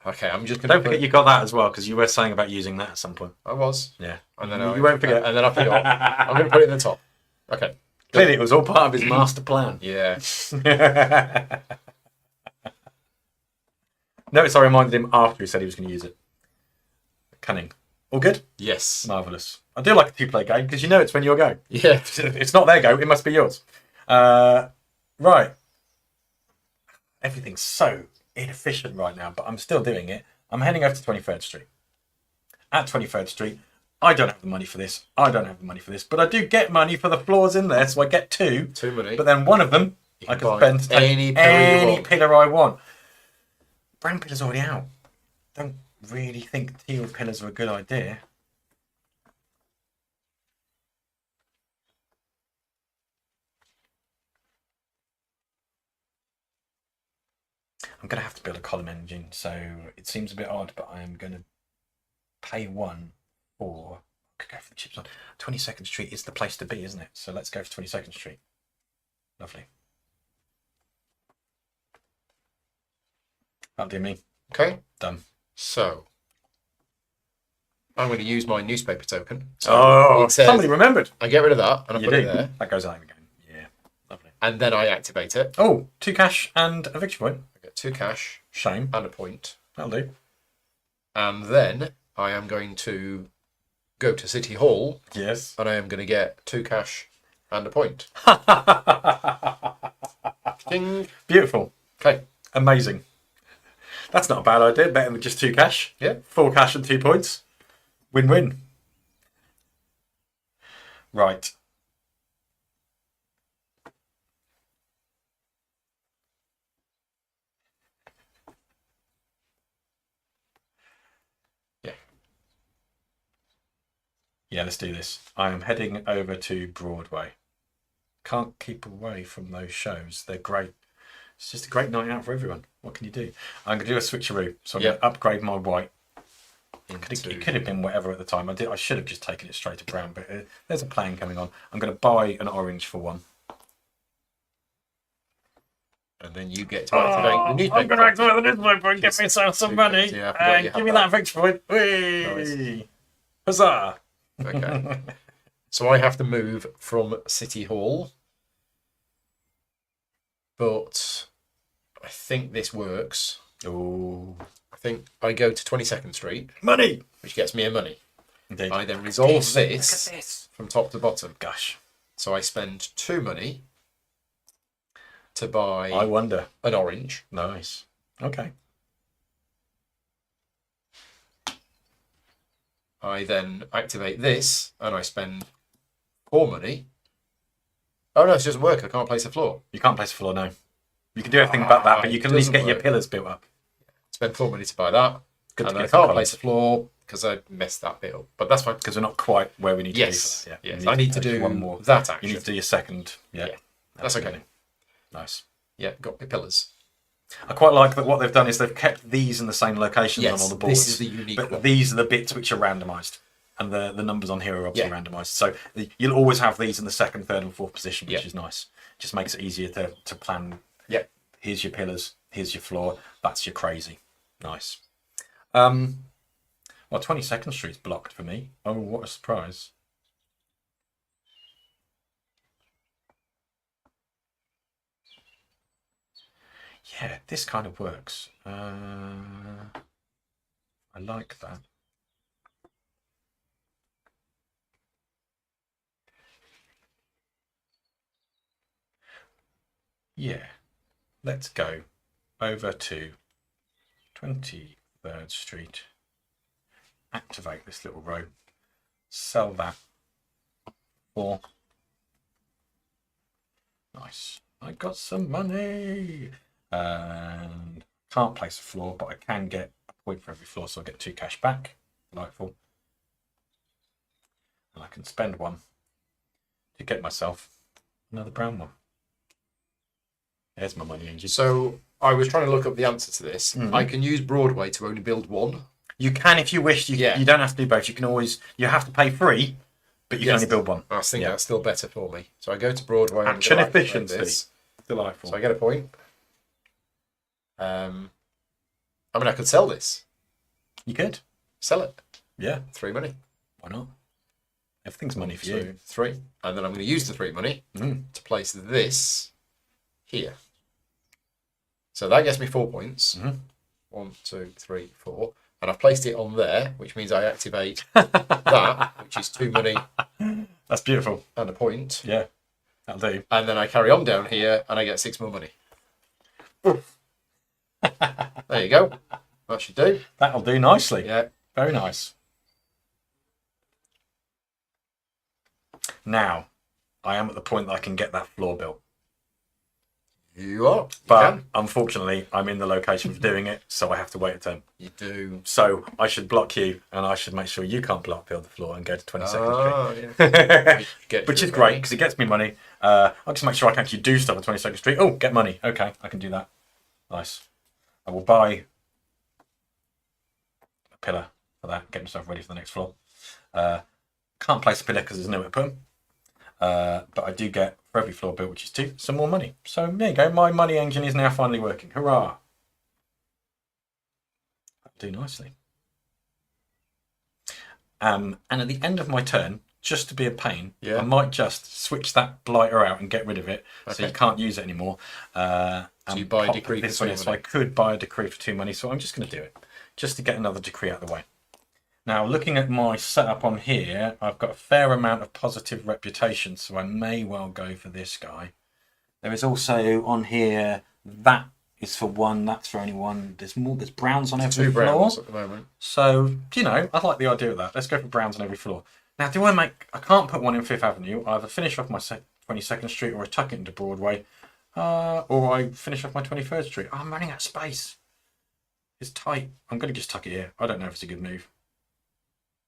A: Okay, I'm just going to.
B: Don't forget you got that as well because you were saying about using that at some point.
A: I was.
B: Yeah.
A: And then
B: you won't forget.
A: And then I forgot. I'm going to put it in the top. Okay.
B: Clearly, it was all part of his master plan.
A: Yeah.
B: Notice I reminded him after he said he was going to use it. Cunning. All good?
A: Yes.
B: Marvellous. I do like a 2-player game because you know it's when your go.
A: Yeah.
B: If it's not their go, it must be yours. Right. Everything's so inefficient right now, but I'm still doing it. I'm heading over to 23rd Street. At 23rd Street, I don't have the money for this. I don't have the money for this, but I do get money for the floors in there, so I get 2.
A: 2 money.
B: But then one of them I can
A: buy
B: spend to take any pillar I want. Brown pillar's already out. Don't really think teal pillars are a good idea. I'm going to have to build a column engine, so it seems a bit odd, but I am going to pay 1 for... I could go for the chips on. 22nd Street is the place to be, isn't it? So let's go for 22nd Street. Lovely. That'll do me.
A: Okay.
B: Done.
A: So I'm going to use my newspaper token. So
B: Oh,
A: it says-
B: somebody remembered.
A: I get rid of that and I
B: You
A: put
B: do.
A: it there.
B: That goes out again. Yeah. Lovely.
A: And then I activate it.
B: Oh, 2 cash and a victory point.
A: I get 2 cash
B: Shame.
A: and a point.
B: That'll do.
A: And then I am going to go to City Hall
B: Yes.
A: and I am going to get 2 cash and a point. Ding.
B: Beautiful.
A: Okay.
B: Amazing. That's not a bad idea. Better than just 2 cash.
A: Yeah.
B: 4 cash and 2 points. Win-win. Right.
A: Yeah.
B: Yeah, let's do this. I am heading over to Broadway. Can't keep away from those shows. They're great. It's just a great night out for everyone. What can you do? I'm going to do a switcheroo. So I'm going to upgrade my white. It could have been whatever at the time. I should have just taken it straight to brown, but there's a plan coming on. I'm going to buy an orange for 1.
A: And then you get to activate the newspaper.
B: I'm going to activate the newspaper and get myself some money.
A: Yeah, I forgot you
B: Give
A: had
B: me that victory point. Whee! Huzzah!
A: Okay. So I have to move from City Hall. But I think this works.
B: Oh,
A: I think I go to 22nd Street,
B: money!
A: which gets me a money.
B: Indeed.
A: I then resolve
B: Look at
A: this
B: this.
A: from top to bottom.
B: Gosh,
A: So I spend 2 money to
B: I
A: buy
B: wonder.
A: an orange.
B: Nice. Okay.
A: I then activate this and I spend 4 money. Oh no, it doesn't work. I can't place a floor.
B: You can't place a floor now. You can do everything but that, but you can at least
A: doesn't
B: get your
A: work.
B: pillars built up.
A: Spend 4 money to buy that.
B: Good
A: And
B: to
A: I
B: get some
A: can't place
B: colours.
A: a floor because I messed that bit up. But that's fine.
B: Because we're not quite where we need to
A: Yes.
B: be. For that. Yeah.
A: Yes.
B: You
A: I need to
B: take
A: do
B: one more.
A: that
B: You
A: action.
B: need to do your second. Yeah.
A: Yeah. That's okay.
B: Absolutely. Nice.
A: Yeah, got my pillars.
B: I quite like that what they've done is they've kept these in the same locations on
A: Yes,
B: all the boards.
A: this is the unique
B: but
A: one.
B: these are the bits which are randomised. And the numbers on here are obviously
A: Yeah.
B: randomised. So you'll always have these in the 2nd, 3rd and 4th position, which
A: Yeah.
B: is nice. Just makes it easier to plan.
A: Yeah.
B: Here's your pillars, here's your floor, that's your crazy. Nice. Well, 22nd Street's blocked for me. Oh, what a surprise. Yeah, this kind of works. I like that. Yeah, let's go over to 23rd Street. Activate this little row. Sell that for. Nice. I got some money. And can't place a floor, but I can get a point for every floor, so I get 2 cash back. Delightful. And I can spend 1 to get myself another brown one. There's my money engine.
A: So I was trying to look up the answer to this.
B: Mhm.
A: I can use Broadway to only build 1.
B: You can if you wish. You don't have to do both. You can always. You have to pay 3, but you can only build 1.
A: I think
B: Yeah.
A: that's still better for me. So I go to Broadway. and
B: Action
A: go activate
B: efficiency.
A: this.
B: Delightful.
A: So I get a point. I mean, I could sell this.
B: You could.
A: Sell it.
B: Yeah.
A: 3 money.
B: Why not? Everything's money for
A: 2,
B: you.
A: 3. And then I'm going to use the 3 money to place this here. So that gets me 4 points.
B: Mhm.
A: 1, 2, 3, 4. And I've placed it on there, which means I activate that, which is 2 money
B: That's beautiful.
A: and a point.
B: Yeah. That'll do.
A: And then I carry on down here and I get 6 more money. There you go. That should do.
B: That'll do nicely.
A: Yeah.
B: Very nice. Now, I am at the point that I can get that floor built.
A: You are.
B: But
A: You
B: unfortunately, I'm in the location for doing it, so I have to wait a turn.
A: You do.
B: So I should block you, and I should make sure you can't block build the floor and go to 22nd Street.
A: Yeah. Get
B: Which
A: through
B: is great
A: it.
B: because it gets me money. I'll just make sure I can actually do stuff at 22nd Street. Oh, get money. Okay, I can do that. Nice. I will buy a pillar for that. Get myself ready for the next floor. Can't place a pillar because there's nowhere to put them. But I do get for every floor built, which is 2, some more money. So there you go. My money engine is now finally working. Hurrah! That'll do nicely. And at the end of my turn, just to be a pain, I might just switch that blighter out and get rid of it, so you can't use it anymore.
A: So you buy a decree for 2 money.
B: So I could buy a decree for 2 money, so I'm just going to do it, just to get another decree out of the way. Now, looking at my setup on here, I've got a fair amount of positive reputation, so I may well go for this guy. There is also on here, that is for 1, that's for only 1. There's more. There's browns on every
A: 2
B: floor.
A: browns at the moment.
B: So, you know, I like the idea of that. Let's go for browns on every floor. Now, I can't put one in 5th Avenue. I either finish off my 22nd Street, or I tuck it into Broadway, or I finish off my 23rd Street. Oh, I'm running out of space. It's tight. I'm going to just tuck it here. I don't know if it's a good move.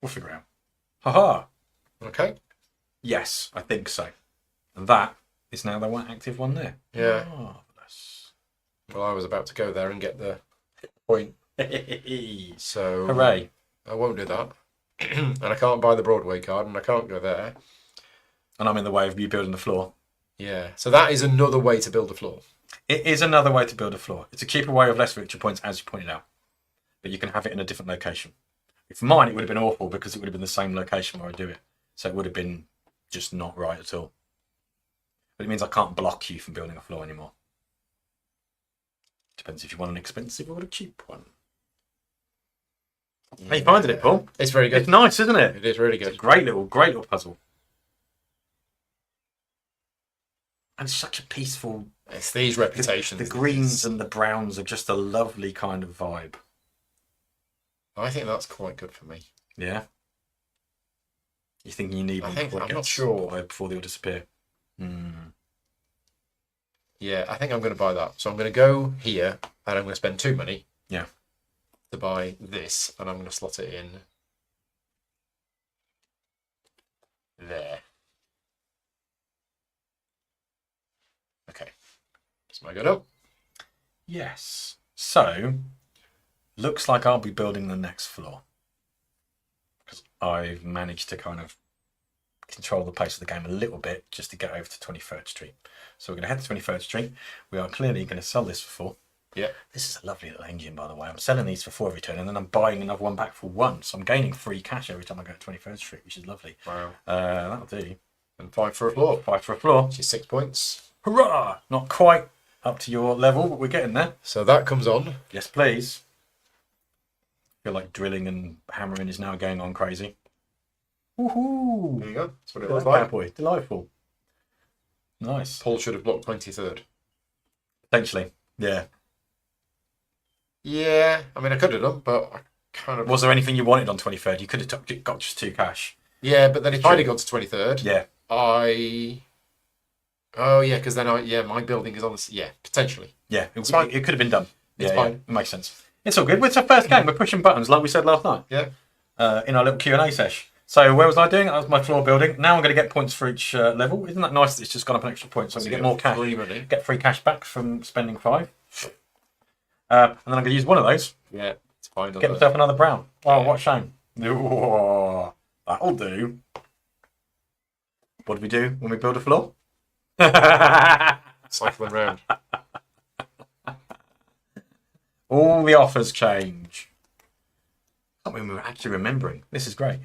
B: We'll figure it out. Haha.
A: Okay.
B: Yes, I think so. And that is now the one active one there.
A: Yeah.
B: Marvellous.
A: Well, I was about to go there and get the point. So
B: hooray.
A: I won't do that. And I can't buy the Broadway card, and I can't go there.
B: And I'm in the way of you building the floor.
A: Yeah. So that is another way to build a floor.
B: It is another way to build a floor. It's a cheaper way of less victory points, as you pointed out. But you can have it in a different location. For mine, it would have been awful because it would have been the same location where I do it. So it would have been just not right at all. But it means I can't block you from building a floor anymore. Depends if you want an expensive or a cheap one. Yeah. How you finding it, Paul?
A: It's very good.
B: It's nice, isn't it?
A: It is really good.
B: It's a great little puzzle. And such a peaceful...
A: It's these reputations.
B: The greens and the browns are just a lovely kind of vibe.
A: I think that's quite good for me.
B: Yeah? You think you need one?
A: I'm not sure.
B: Before they all disappear.
A: Yeah, I think I'm going to buy that. So I'm going to go here, and I'm going to spend 2 money.
B: Yeah.
A: To buy this, and I'm going to slot it in there. Okay. Is my good up?
B: Yes. So, looks like I'll be building the next floor. Because I've managed to kind of control the pace of the game a little bit just to get over to 23rd Street. So we're going to head to 23rd Street. We are clearly going to sell this for 4.
A: Yeah.
B: This is a lovely little engine, by the way. I'm selling these for 4 every turn, and then I'm buying another one back for 1. So I'm gaining free cash every time I go to 23rd Street, which is lovely.
A: Wow.
B: That'll do.
A: And 5 for a floor.
B: 5 for a floor.
A: Which is 6 points.
B: Hurrah! Not quite up to your level, but we're getting there.
A: So that comes on.
B: Yes, please. I feel like drilling and hammering is now going on crazy. Woohoo!
A: There you go. That's what it
B: Look
A: looks
B: at that
A: like.
B: bad boy. Delightful. Nice.
A: Paul should have blocked 23rd.
B: Potentially. Yeah.
A: Yeah. I mean, I could have done, but I kind of...
B: Was there anything you wanted on 23rd? You could have got just 2 cash.
A: Yeah, but then if I'd have got to 23rd...
B: Yeah.
A: Oh, yeah, because then my building is on the... Yeah, potentially.
B: Yeah,
A: It's fine.
B: It could have been done.
A: It's
B: Yeah,
A: fine.
B: it makes sense. It's all good. It's our first game. We're pushing buttons like we said last night.
A: Yeah.
B: In our little Q&A sesh. So where was I doing? That was my floor building. Now I'm going to get points for each level. Isn't that nice that it's just gone up an extra point? So I'm going to get more cash.
A: Free money.
B: Get free cash back from spending 5. And then I'm going to use one of those.
A: Yeah, it's fine.
B: Get myself another brown. Oh, what a shame. Ooh, that'll do. What do we do when we build a floor?
A: Cycling round.
B: All the offers change. I mean, we're actually remembering. This is great.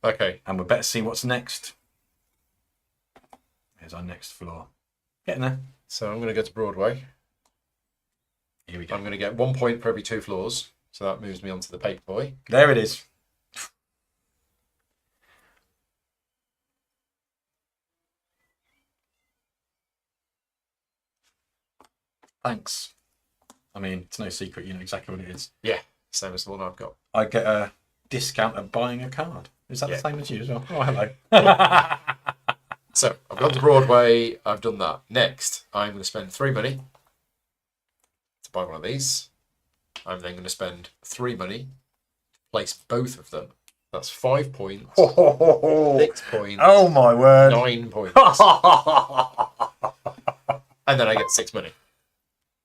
A: Okay.
B: And we better see what's next. Here's our next floor. Getting there.
A: So I'm going to go to Broadway.
B: Here we go.
A: I'm going to get 1 point for every 2 floors. So that moves me on to the paper boy.
B: There it is. Thanks. I mean, it's no secret. You know exactly what it is.
A: Yeah, same as the one I've got.
B: I get a discount at buying a card. Is that
A: Yeah.
B: the same as you as well? Oh, hello.
A: So I've gone to Broadway. I've done that. Next, I'm going to spend 3 money to buy one of these. I'm then going to spend 3 money to place both of them. That's 5 points, 6 points,
B: Oh my word.
A: 9 points, and then I get 6 money.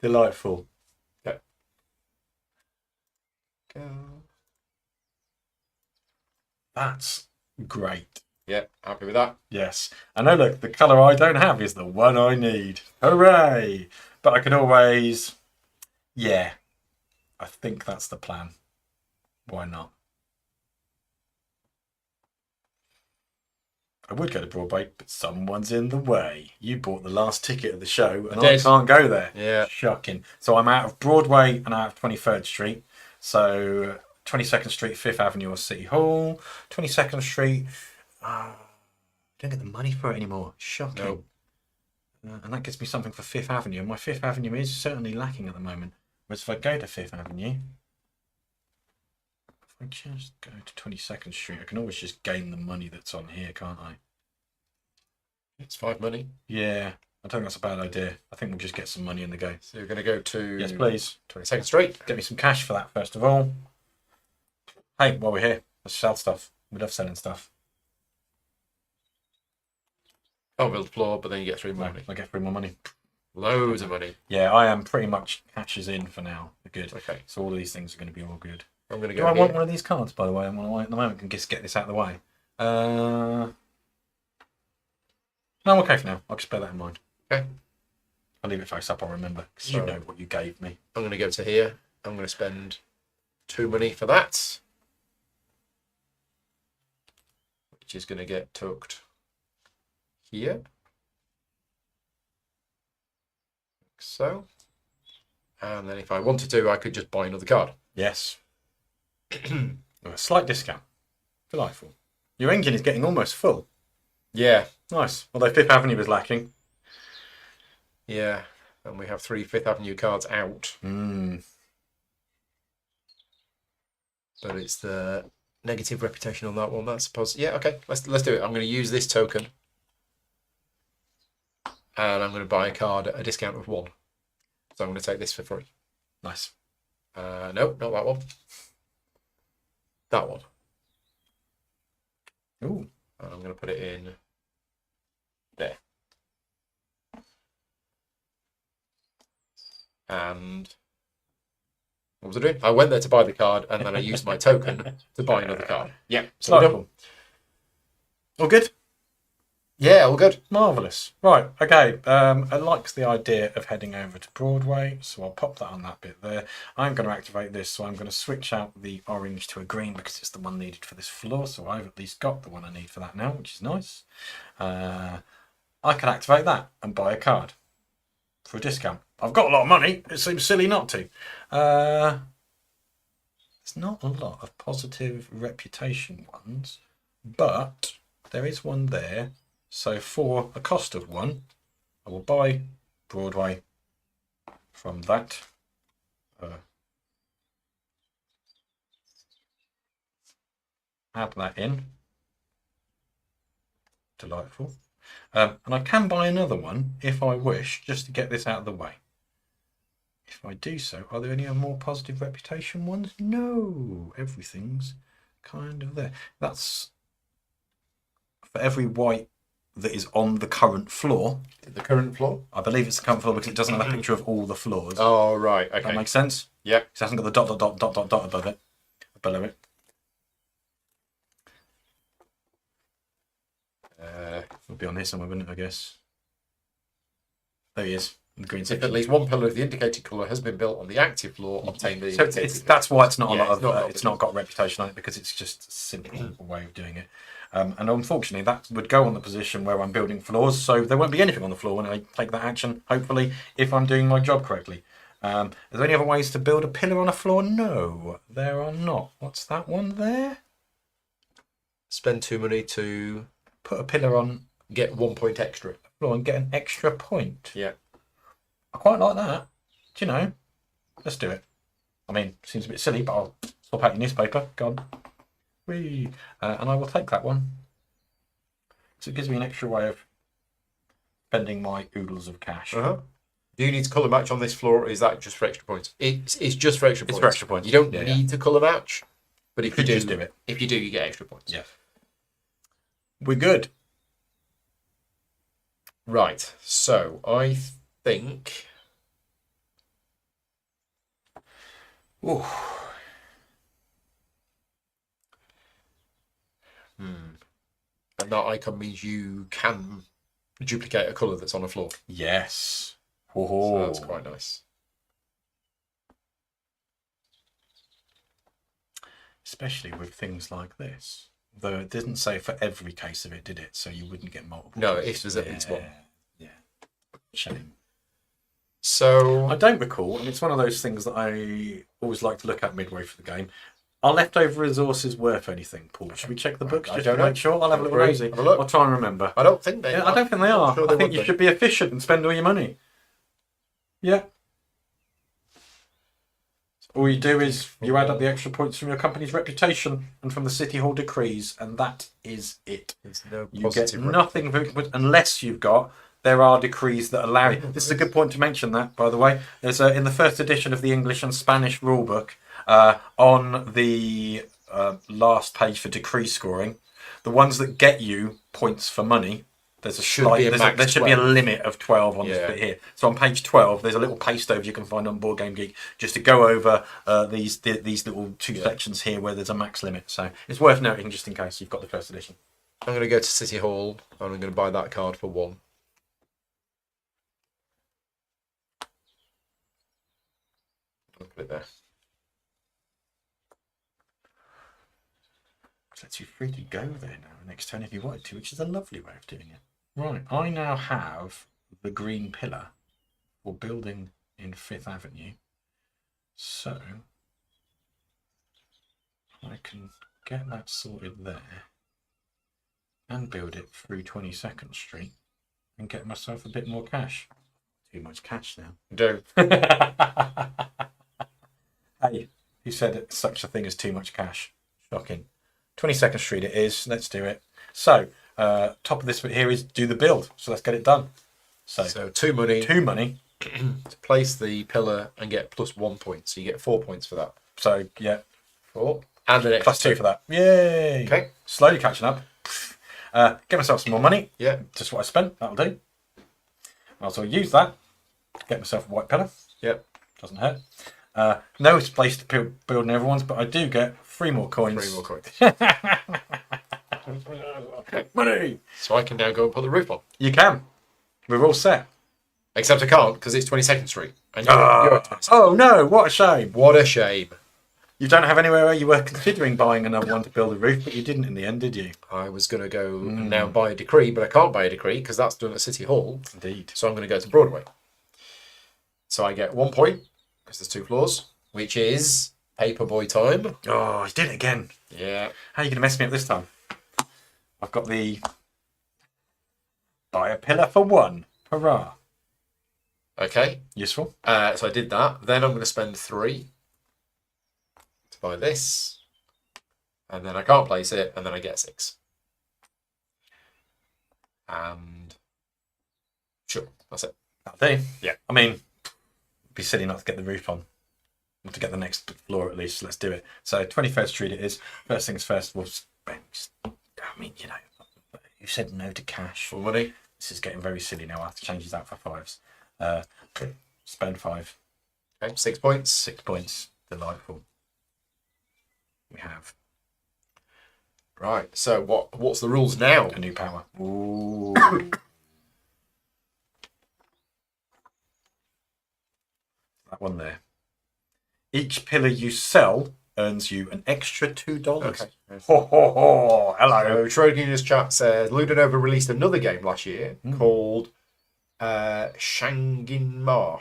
B: Delightful.
A: Okay. Go.
B: That's great.
A: Yeah, happy with that.
B: Yes. And now look, the colour I don't have is the one I need. Hooray! But I could always... Yeah. I think that's the plan. Why not? I would go to Broadway, but someone's in the way. You bought the last ticket of the show, and I can't go there.
A: Yeah.
B: Shocking. So I'm out of Broadway and out of 23rd Street. So 22nd Street, 5th Avenue or City Hall. 22nd Street. Don't get the money for it anymore. Shocking.
A: No.
B: And that gives me something for 5th Avenue. And my 5th Avenue is certainly lacking at the moment. Whereas if I go to 5th Avenue, if I just go to 22nd Street, I can always just gain the money that's on here, can't I?
A: It's 5 money.
B: Yeah, I don't think that's a bad idea. I think we'll just get some money in the go.
A: So you're going to go to...
B: Yes, please.
A: 22nd Street.
B: Get me some cash for that, first of all. Hey, while we're here, let's sell stuff. We love selling stuff.
A: I'll build the floor, but then you get 3 more money.
B: I get 3 more money.
A: Loads of money.
B: Yeah, I am pretty much cash is in for now. We're good.
A: Okay.
B: So all of these things are going to be all good.
A: I'm going to
B: Do
A: go
B: I
A: here.
B: want one of these cards, by the way? I'm at the moment can just get this out of the way. No, I'm okay for now. I'll just bear that in mind.
A: Okay.
B: I'll leave it face up, I'll remember. Because
A: So-
B: you know what you gave me.
A: I'm going to go to here. I'm going to spend 2 money for that. Which is going to get tucked here. Like so. And then if I wanted to, I could just buy another card.
B: Yes. A slight discount. Delightful. Your engine is getting almost full.
A: Yeah.
B: Nice. Although 5th Avenue was lacking.
A: Yeah. And we have 3 5th Avenue cards out.
B: Mm.
A: But it's the negative reputation on that one. That's positive. Yeah, okay. Let's do it. I'm going to use this token. And I'm going to buy a card at a discount of 1. So I'm going to take this for free.
B: Nice.
A: No, not that one. That one.
B: Ooh.
A: And I'm going to put it in there. And what was I doing? I went there to buy the card, and then I used my token to buy another card. Yeah, so we're done.
B: All good?
A: Yeah, all good.
B: Marvellous. Right, okay. I like the idea of heading over to Broadway, so I'll pop that on that bit there. I'm going to activate this, so I'm going to switch out the orange to a green because it's the one needed for this floor, so I've at least got the one I need for that now, which is nice. I can activate that and buy a card for a discount. I've got a lot of money. It seems silly not to. There's not a lot of positive reputation ones, but there is one there. So for a cost of 1, I will buy Broadway from that. Add that in. Delightful. And I can buy another one if I wish, just to get this out of the way. If I do so, are there any more positive reputation ones? No, everything's kind of there. That's for every white that is on the current floor.
A: The current floor?
B: I believe it's the current floor because it doesn't have a picture of all the floors.
A: Oh, right. Okay.
B: That makes sense?
A: Yeah.
B: It hasn't got the dot, dot, dot, dot, dot, dot above it. Below it. It'll be on here somewhere, wouldn't it, I guess? There he is. In the green
A: If
B: section.
A: at least one pillar of the indicated colour has been built on the active floor, obtain the
B: So that's why it's not a lot of
A: it's
B: it's not got reputation on it, because it's just a simple way of doing it. And unfortunately, that would go on the position where I'm building floors, so there won't be anything on the floor when I take that action. Hopefully, if I'm doing my job correctly. Are there any other ways to build a pillar on a floor? No, there are not. What's that one there?
A: Spend 2 money to
B: Put a pillar on
A: get 1 point extra.
B: a floor and get an extra point.
A: Yeah.
B: I quite like that. Do you know? Let's do it. I mean, seems a bit silly, but I'll swap out your newspaper. Go on. Whee. And I will take that one. So it gives me an extra way of spending my oodles of cash.
A: Uh-huh. Do you need to colour match on this floor, or is that just for extra points? It's just for extra points.
B: It's for extra points.
A: You don't
B: Yeah,
A: need to colour match, but if you do,
B: just do it.
A: If you do, you get extra points.
B: Yeah. We're good.
A: Right. So I think.
B: Ooh.
A: And that icon means you can duplicate a colour that's on the floor.
B: Yes.
A: So that's quite nice.
B: Especially with things like this. Though it didn't say for every case of it, did it? So you wouldn't get multiple.
A: No,
B: cases.
A: if there's at least one.
B: Yeah. Shame.
A: So
B: I don't recall, and it's one of those things that I always like to look at midway through the game. Are leftover resources worth anything, Paul? Should we check the books just to make sure? I'll have a little nosy.
A: Have a look.
B: I'll try and remember.
A: I don't think they are.
B: I don't think they are.
A: Sure
B: I think you should be efficient and spend all your money. Yeah. All you do is you add up the extra points from your company's reputation and from the City Hall decrees, and that is it.
A: No
B: You get nothing unless you've got. There are decrees that allow you. This is a good point to mention that, by the way. There's in the first edition of the English and Spanish rulebook, on the last page for decree scoring, the ones that get you points for money. There's there should be a limit of 12 on this bit here. So on page 12, there's a little paste over you can find on Board Game Geek just to go over these little two sections here where there's a max limit. So it's worth noting just in case you've got the first edition.
A: I'm going to go to City Hall and I'm going to buy that card for 1. I'll put it there.
B: Lets you free to go there now next turn if you wanted to, which is a lovely way of doing it. Right, I now have the green pillar for building in 5th Avenue. So I can get that sorted there and build it through 22nd Street and get myself a bit more cash. Too much cash now.
A: Do.
B: Hey, who said it's such a thing as too much cash? Shocking. 22nd Street it is. Let's do it. So, top of this bit here is do the build. So let's get it done. So 2 money. 2 money.
A: To place the pillar and get +1 point. So you get 4 points for that.
B: So, yeah.
A: 4. And the next
B: +2 for that. Yay.
A: Okay.
B: Slowly catching up. Get myself some more money.
A: Yeah.
B: Just what I spent. That'll do. I'll also use that. Get myself a white pillar.
A: Yep.
B: Doesn't hurt. No place to build in everyone's, but I do get 3 more coins.
A: 3 more coins.
B: Money!
A: So I can now go and put the roof on.
B: You can. We're all set.
A: Except I can't because it's 22nd Street. And you're at 22nd.
B: Oh no, what a shame.
A: What a shame.
B: You don't have anywhere where you were considering buying another one to build a roof, but you didn't in the end, did you?
A: I was going to go and now buy a decree, but I can't buy a decree because that's done at City Hall.
B: Indeed.
A: So I'm going to go to Broadway. So I get 1 point because there's 2 floors, which is Paperboy time.
B: Oh, he's doing it again.
A: Yeah.
B: How are you going to mess me up this time? I've got the buy a pillar for 1. Hurrah.
A: Okay.
B: Useful.
A: So I did that. Then I'm going to spend 3 to buy this. And then I can't place it. And then I get 6. And sure, that's it.
B: That'll do.
A: Yeah.
B: I mean, it'd be silly not to get the roof on. Or to get the next floor at least. Let's do it. So 21st Street it is. First things first, we'll spend. I mean, you know, you said no to cash.
A: For money.
B: This is getting very silly now. I have to change these out for 5s. Spend 5.
A: Okay, 6 points.
B: 6 points. Delightful. We have
A: Right. So what's the rules now?
B: a new power. Ooh. That one there. Each pillar you sell earns you an extra $2.
A: Okay.
B: Ho ho ho! Hello.
A: So Schrodinger's chat says Ludonova released another game last year called Shangin-Ma,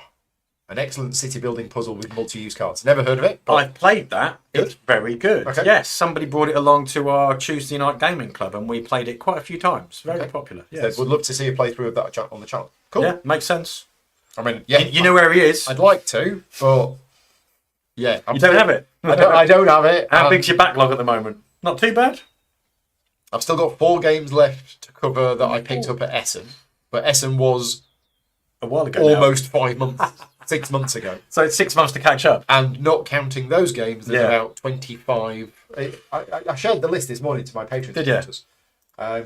A: an excellent city building puzzle with multi-use cards. Never heard of it. But
B: I've played that.
A: Good.
B: It's very good.
A: Okay.
B: Yes, somebody brought it along to our Tuesday night gaming club, and we played it quite a few times. Very popular. Yes.
A: would love to see a playthrough of that on the channel. Cool.
B: Yeah, makes sense.
A: I mean, yeah,
B: You know where he is.
A: I'd like to, but yeah,
B: You don't have it.
A: I don't have it.
B: How
A: and
B: big's your backlog at the moment? Not too bad.
A: I've still got 4 games left to cover that I picked up at Essen, but Essen was
B: A while ago now.
A: almost 5 months, 6 months ago.
B: So it's 6 months to catch up.
A: And not counting those games, there's
B: Yeah.
A: about 25. I shared the list this morning to my patrons.
B: Did you?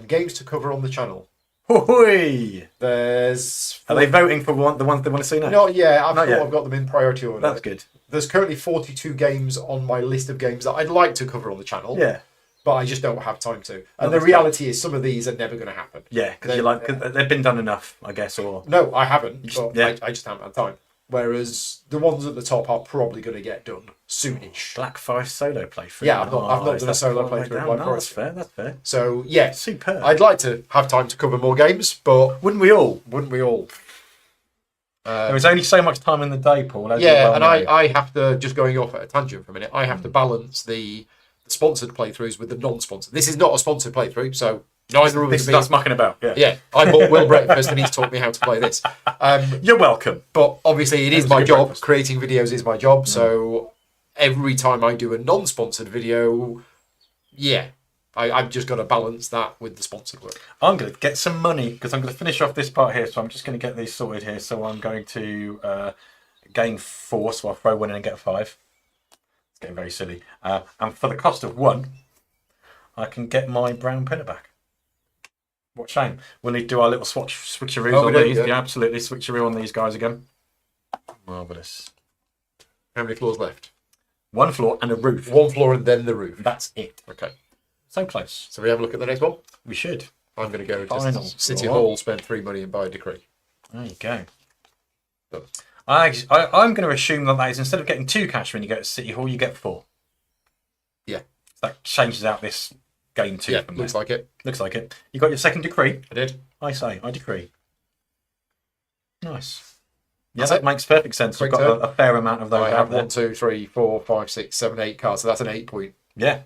A: Games to cover on the channel.
B: Hoi!
A: There's.
B: Are they voting for the ones they want to see now?
A: Not yet.
B: Not yet.
A: I've got them in priority order.
B: That's good.
A: There's currently 42 games on my list of games that I'd like to cover on the channel.
B: Yeah.
A: but I just don't have time to. And
B: No,
A: the
B: that's
A: reality is some of these are never going to happen.
B: Yeah, because you're like, 'cause they've been done enough, I guess, or...
A: No, I haven't,
B: just-
A: but
B: yeah.
A: I just haven't had time. Whereas the ones at the top are probably going to get done soonish.
B: Black Forest solo playthrough.
A: Yeah, I've not
B: is
A: done a
B: that
A: solo
B: far away
A: playthrough of
B: down?
A: Black
B: No,
A: Forest.
B: That's fair.
A: So yeah,
B: Superb.
A: I'd like to have time to cover more games, but
B: Wouldn't we all?
A: wouldn't we all?
B: There is only so much time in the day, Paul. As you
A: Yeah,
B: well
A: and
B: know.
A: I have to, just going off at a tangent for a minute, I have to balance the sponsored playthroughs with the non-sponsored. This is not a sponsored playthrough, so neither of us.
B: That's mucking about. Yeah.
A: Yeah, I bought Will breakfast and he's taught me how to play this.
B: You're welcome.
A: But obviously, it is
B: was a
A: my
B: good
A: job.
B: breakfast.
A: Creating videos is my job. So every time I do a non-sponsored video, yeah, I've just got to balance that with the sponsored work.
B: I'm going to get some money because I'm going to finish off this part here. So I'm just going to get these sorted here. So I'm going to gain 4. So I'll throw 1 in and get a 5. It's getting very silly. And for the cost of 1, I can get my brown pillar back. What shame. We'll need to do our little switcheroos on these. Yeah, absolutely. Switcheroo on these guys again. Marvellous.
A: How many floors left?
B: 1 floor and a roof.
A: 1 floor and then the roof.
B: That's it.
A: Okay.
B: So close.
A: So we have a look at the next one.
B: We should.
A: I'm going to go
B: Final
A: to City
B: floor.
A: Hall, spend 3 money and buy a decree.
B: There you go.
A: Done.
B: I'm going to assume that is instead of getting 2 cash when you go to City Hall, you get 4.
A: Yeah.
B: That changes out this game 2.
A: Yeah,
B: from
A: looks
B: there.
A: like it.
B: Looks like it. You got your second decree.
A: I did.
B: I decree. Nice. Yeah,
A: That's
B: that
A: it.
B: makes perfect sense.
A: Quick
B: You've got a fair amount of those
A: I
B: out
A: have
B: there.
A: 1, 2, 3, 4, 5, 6, 7, 8 cards. So that's an 8-point
B: Yeah,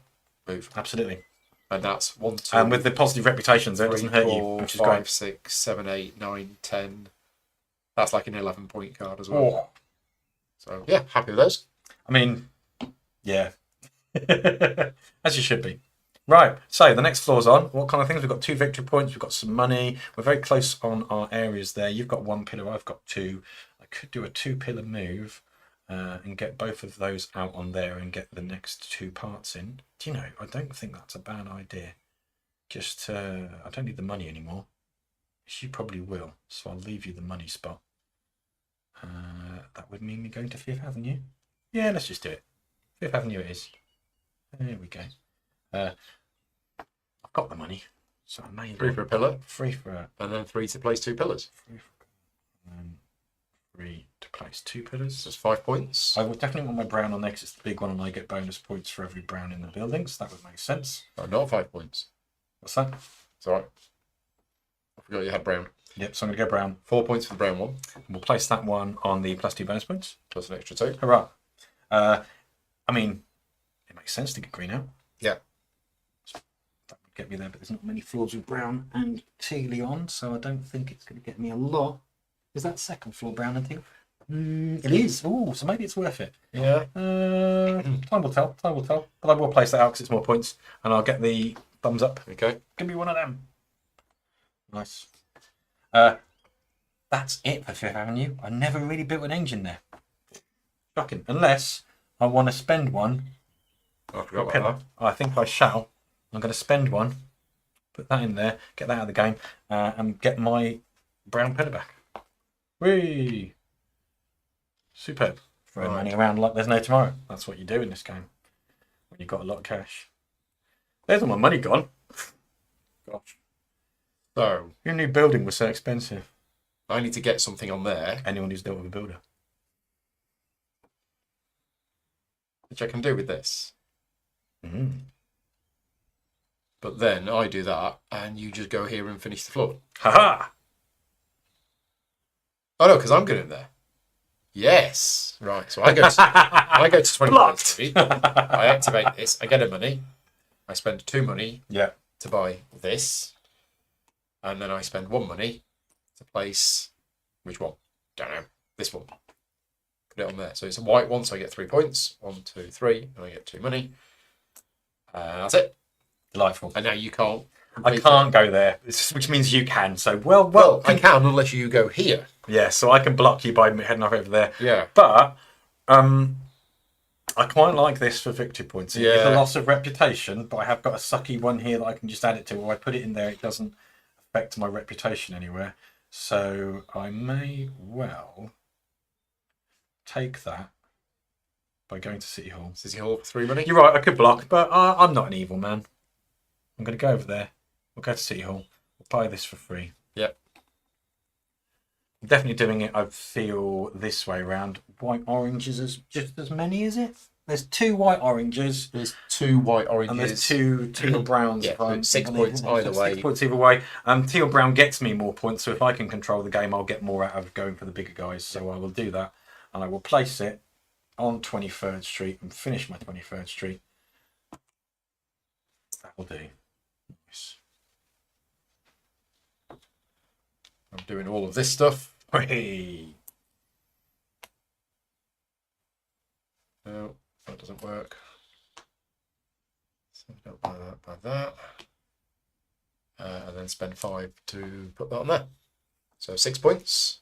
A: move.
B: absolutely.
A: And that's 1, 2,
B: And with the positive reputations, it
A: 3,
B: doesn't hurt you,
A: 4,
B: which is
A: 5,
B: great.
A: 6, 7, 8, 9, 10. That's like an 11-point card as well.
B: Oh.
A: So yeah, happy with those.
B: I mean, yeah. As you should be. Right, so the next floor's on. What kind of things? We've got 2 victory points, we've got some money. We're very close on our areas there. You've got 1 pillar, I've got 2. I could do a 2-pillar move and get both of those out on there and get the next 2 parts in. Do you know, I don't think that's a bad idea. Just, I don't need the money anymore. You probably will, so I'll leave you the money spot. That would mean me going to 5th Avenue. Yeah, let's just do it. 5th Avenue it is. There we go. I've got the money, so I may
A: 3 for a pillar,
B: 3 for a
A: and then 3 to place 2 pillars.
B: 3 to place 2 pillars.
A: That's 5 points.
B: I would definitely want my brown on there because it's the big one, and I get bonus points for every brown in the buildings. That would make sense.
A: Oh, not 5 points.
B: What's that?
A: It's all right. I forgot you had brown.
B: Yep, so I'm going to go brown.
A: 4 points for the brown one,
B: We'll place that one on the plus 2 bonus points.
A: plus an extra 2.
B: Hurrah. I mean, it makes sense to get green out.
A: Yeah.
B: That would get me there, but there's not many floors with brown and tealy on, so I don't think it's going to get me a lot. Is that second floor brown and teal? It is. Oh, so maybe it's worth it.
A: Yeah.
B: Time will tell. Time will tell. But I will place that out because it's more points, and I'll get the thumbs up.
A: Okay.
B: Give me one of them. Nice. That's it for 5th Avenue. I never really built an engine there. Shocking. Unless I want to spend one.
A: I forgot
B: Pillar.
A: about that.
B: I think I shall. I'm going to spend one, put that in there, get that out of the game, and get my brown pillar back. Whee! Superb. Throwing
A: Right.
B: money around like there's no tomorrow. That's what you do in this game when you've got a lot of cash. There's all my money gone. Gosh.
A: So
B: Your new building was so expensive.
A: I need to get something on there,
B: Anyone who's dealt with a builder.
A: which I can do with this.
B: Mm.
A: But then I do that, and you just go here and finish the floor.
B: Ha-ha!
A: Oh no, because I'm good in there. Yes. Right. So I go to I go to 20 Street. I activate this. I get a money. I spend 2 money
B: Yeah.
A: to buy this, and then I spend 1 money to place which one? Don't know. This one. Put it on there. So it's a white one, so I get 3 points. 1, 2, 3, and I get 2 money. That's it.
B: Delightful.
A: And now you can't.
B: I can't go there, which means you can. So, well,
A: Well, I can unless you go here.
B: yeah, so I can block you by heading off over there.
A: Yeah.
B: But I quite like this for victory points. It's
A: Yeah.
B: a loss of reputation, but I have got a sucky one here that I can just add it to. Or I put it in there, it doesn't affect my reputation anywhere. So I may well take that by going to City Hall.
A: City Hall for 3 money.
B: You're right, I could block, but I'm not an evil man. I'm going to go over there. We'll go to City Hall. We'll buy this for free.
A: Yep.
B: I'm definitely doing it, I feel, this way around. White oranges is just as many, is it? There's 2 white oranges.
A: There's 2 white oranges.
B: And there's 2 teal browns.
A: Yeah, 6 points either way.
B: 6 points either way. Teal brown gets me more points, so if I can control the game, I'll get more out of going for the bigger guys. So I will do that. And I will place it on 23rd Street and finish my 23rd Street. That will do. Nice.
A: I'm doing all of this stuff.
B: Hey.
A: No, that doesn't work. So don't buy that. And then spend 5 to put that on there. So 6 points.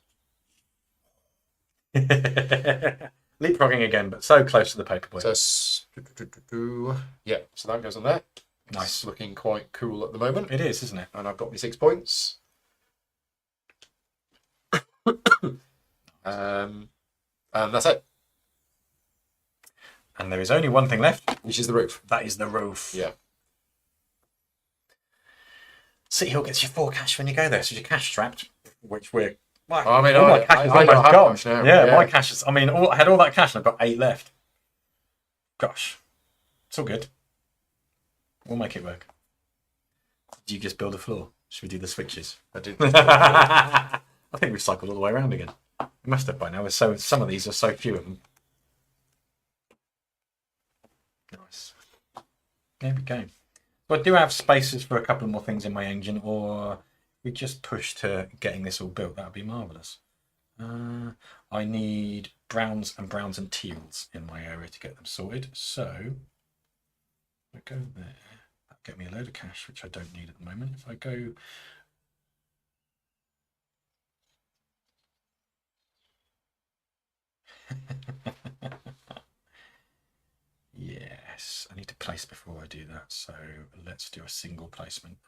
B: Leapfrogging again, but so close to the paperboy.
A: So, yeah, so that goes on there.
B: Nice.
A: It's looking quite cool at the moment.
B: It is, isn't it?
A: And I've got my 6 points. And that's it.
B: And there is only one thing left,
A: Which is the roof.
B: that is the roof.
A: Yeah.
B: City Hall gets you 4 cash when you go there, so you're cash strapped, which we're. Well,
A: I mean,
B: all my cash is
A: I
B: almost
A: don't have
B: gone.
A: cash now,
B: Yeah, my cash is. I mean, I had all that cash and I've got 8 left. Gosh, it's all good. We'll make it work. Did you just build a floor? Should we do the switches?
A: I did.
B: I think we've cycled all the way around again. We must have by now. So some of these are so few of them. Nice. There we go. But I do have spaces for a couple more things in my engine, or we just push to getting this all built. That would be marvellous. I need browns and teals in my area to get them sorted. So if I go there, that'll get me a load of cash, which I don't need at the moment. If I go yes, I need to place before I do that, so let's do a single placement.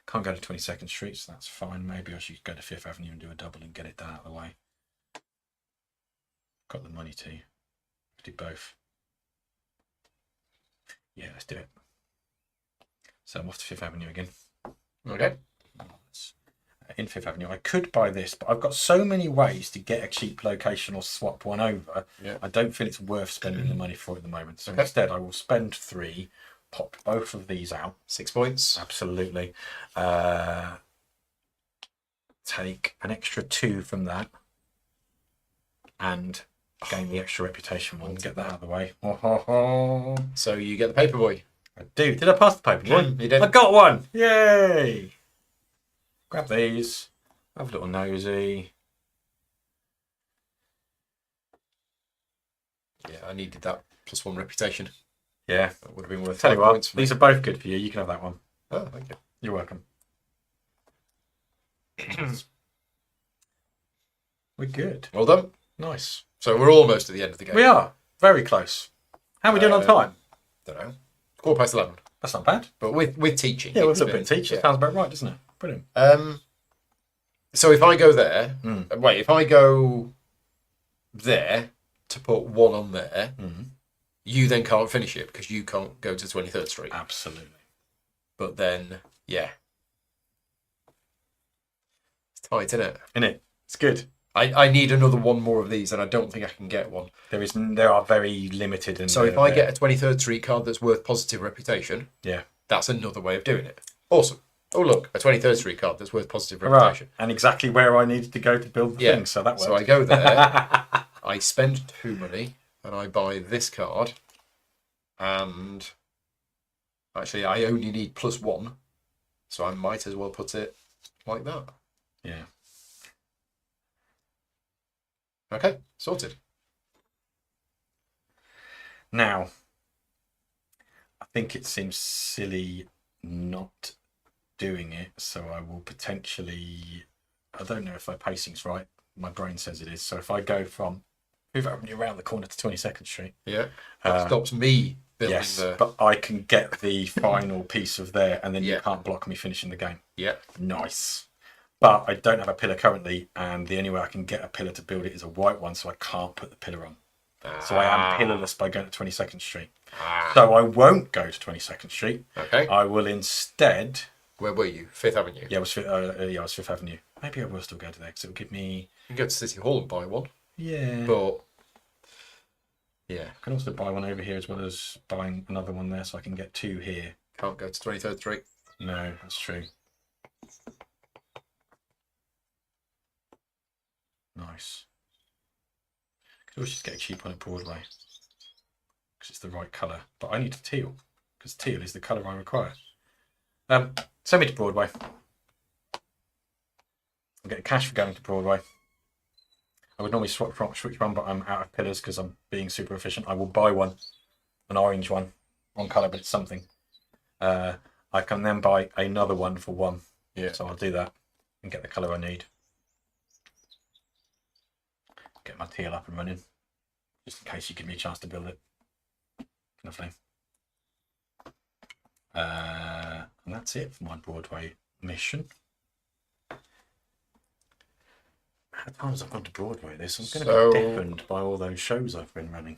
B: Can't go to 22nd Street, so that's fine. Maybe I should go to 5th Avenue and do a double and get it done out of the way. Got the money to do both. Yeah, let's do it. So I'm off to 5th Avenue again.
A: Okay.
B: In 5th Avenue, I could buy this, but I've got so many ways to get a cheap location or swap one over.
A: Yeah.
B: I don't feel it's worth spending the money for at the moment. So
A: Okay.
B: instead, I will spend 3, pop both of these out.
A: 6 points.
B: Absolutely. Take an extra 2 from that and gain the extra reputation one. Get that out of the way.
A: So you get the paperboy.
B: I do. Did I pass the paper one?
A: You did.
B: I got one. Yay! Grab these. Have a little nosy.
A: Yeah, I needed that +1 reputation.
B: Yeah.
A: That would have been worth
B: Tell
A: 5
B: you what,
A: points for me.
B: these are both good for you. You can have that one.
A: Oh, thank you.
B: You're welcome. We're good.
A: Well done.
B: Nice.
A: So we're almost at the end of the game.
B: We are. Very close. How are we doing on time?
A: Don't know. 11:15.
B: That's not bad.
A: But with teaching.
B: Yeah, with
A: it's
B: a little bit of teaching.
A: yeah.
B: Sounds about right, doesn't it? Brilliant.
A: So if I go there, wait, if I go there to put 1 on there, you then can't finish it because you can't go to 23rd Street.
B: Absolutely.
A: But then, yeah. It's tight, isn't it?
B: Innit? It's good.
A: I need another 1 more of these and I don't think I can get one.
B: There are very limited. And
A: So if I get a 23rd Street card that's worth positive reputation,
B: yeah,
A: that's another way of doing it. Awesome. Oh, look, a 23rd Street card that's worth positive
B: right.
A: reputation.
B: And exactly where I needed to go to build the thing, so that works.
A: So I go there, I spend 2 money, and I buy this card. And actually, I only need +1, so I might as well put it like that.
B: Yeah.
A: Okay, sorted.
B: Now, I think it seems silly not doing it, so I will potentially. I don't know if my pacing's right. My brain says it is. So if I go from 5th Avenue around the corner to 22nd Street,
A: Yeah, that stops me building
B: yes,
A: the.
B: but I can get the final piece of there, and then you
A: Yeah.
B: can't block me finishing the game.
A: Yeah,
B: Nice. But I don't have a pillar currently, and the only way I can get a pillar to build it is a white one, so I can't put the pillar on. So I am pillarless by going to 22nd Street.
A: Ah.
B: So I won't go to 22nd Street.
A: Okay.
B: I will instead...
A: Where were you? Fifth Avenue?
B: Yeah, I was Fifth Avenue. Maybe I will still go to there because it will give me...
A: You can go to City Hall and buy one.
B: Yeah.
A: But... Yeah.
B: I can also buy one over here as well as buying another one there so I can get 2 here.
A: Can't go to 23rd Street.
B: No, that's true. Nice. Could always just get a cheap one at Broadway. Because it's the right colour. But I need a teal. Because teal is the colour I require. Send me to Broadway. I'm getting cash for going to Broadway. I would normally switch one, but I'm out of pillars because I'm being super efficient. I will buy one. An orange one. Wrong colour, but it's something. I can then buy another one for 1.
A: Yeah.
B: So I'll do that and get the colour I need. Get my teal up and running. Just in case you give me a chance to build it. Lovely. And that's it for my Broadway mission. How many times I've gone to Broadway this? I'm going to be deafened by all those shows I've been running,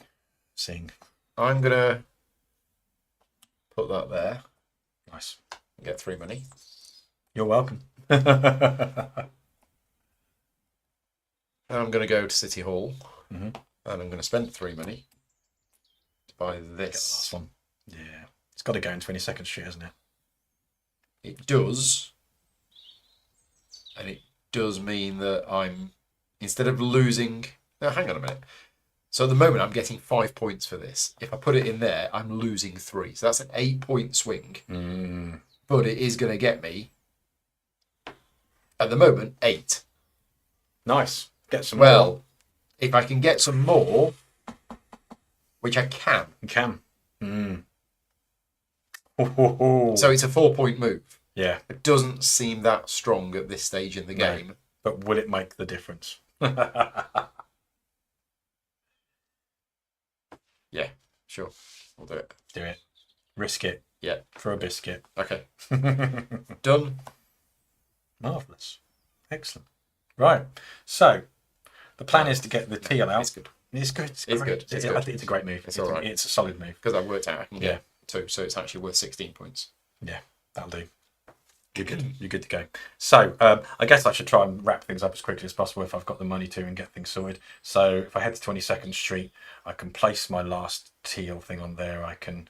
B: seeing.
A: I'm going to put that there.
B: Nice.
A: And get 3 money.
B: You're welcome.
A: And I'm going to go to City Hall. And I'm going to spend 3 money to buy this.
B: One. Yeah. It's got to go in 22nd Street, hasn't it?
A: It does. And it does mean that I'm, instead of losing... Now, hang on a minute. So at the moment, I'm getting 5 points for this. If I put it in there, I'm losing 3. So that's an 8-point swing. But it is going to get me, at the moment, 8.
B: Nice. Get some
A: Well,
B: more.
A: if I can get some more, which I can.
B: You can.
A: So it's a 4-point move.
B: Yeah.
A: It doesn't seem that strong at this stage in the game.
B: No. But will it make the difference?
A: Yeah, sure. We'll do it.
B: Do it. Risk it.
A: Yeah.
B: For a biscuit.
A: Okay. Done.
B: Marvellous. Excellent. Right. So, the plan is to get the teal out.
A: It's good.
B: It's good.
A: It's good. It's good.
B: I think it's a great move.
A: It's all right.
B: It's a solid move.
A: Because I've worked out I can get 2, so it's actually worth 16 points.
B: Yeah, that'll do. You're good. You're good to go. So, I guess I should try and wrap things up as quickly as possible if I've got the money to and get things sorted. So, if I head to 22nd Street, I can place my last teal thing on there. I can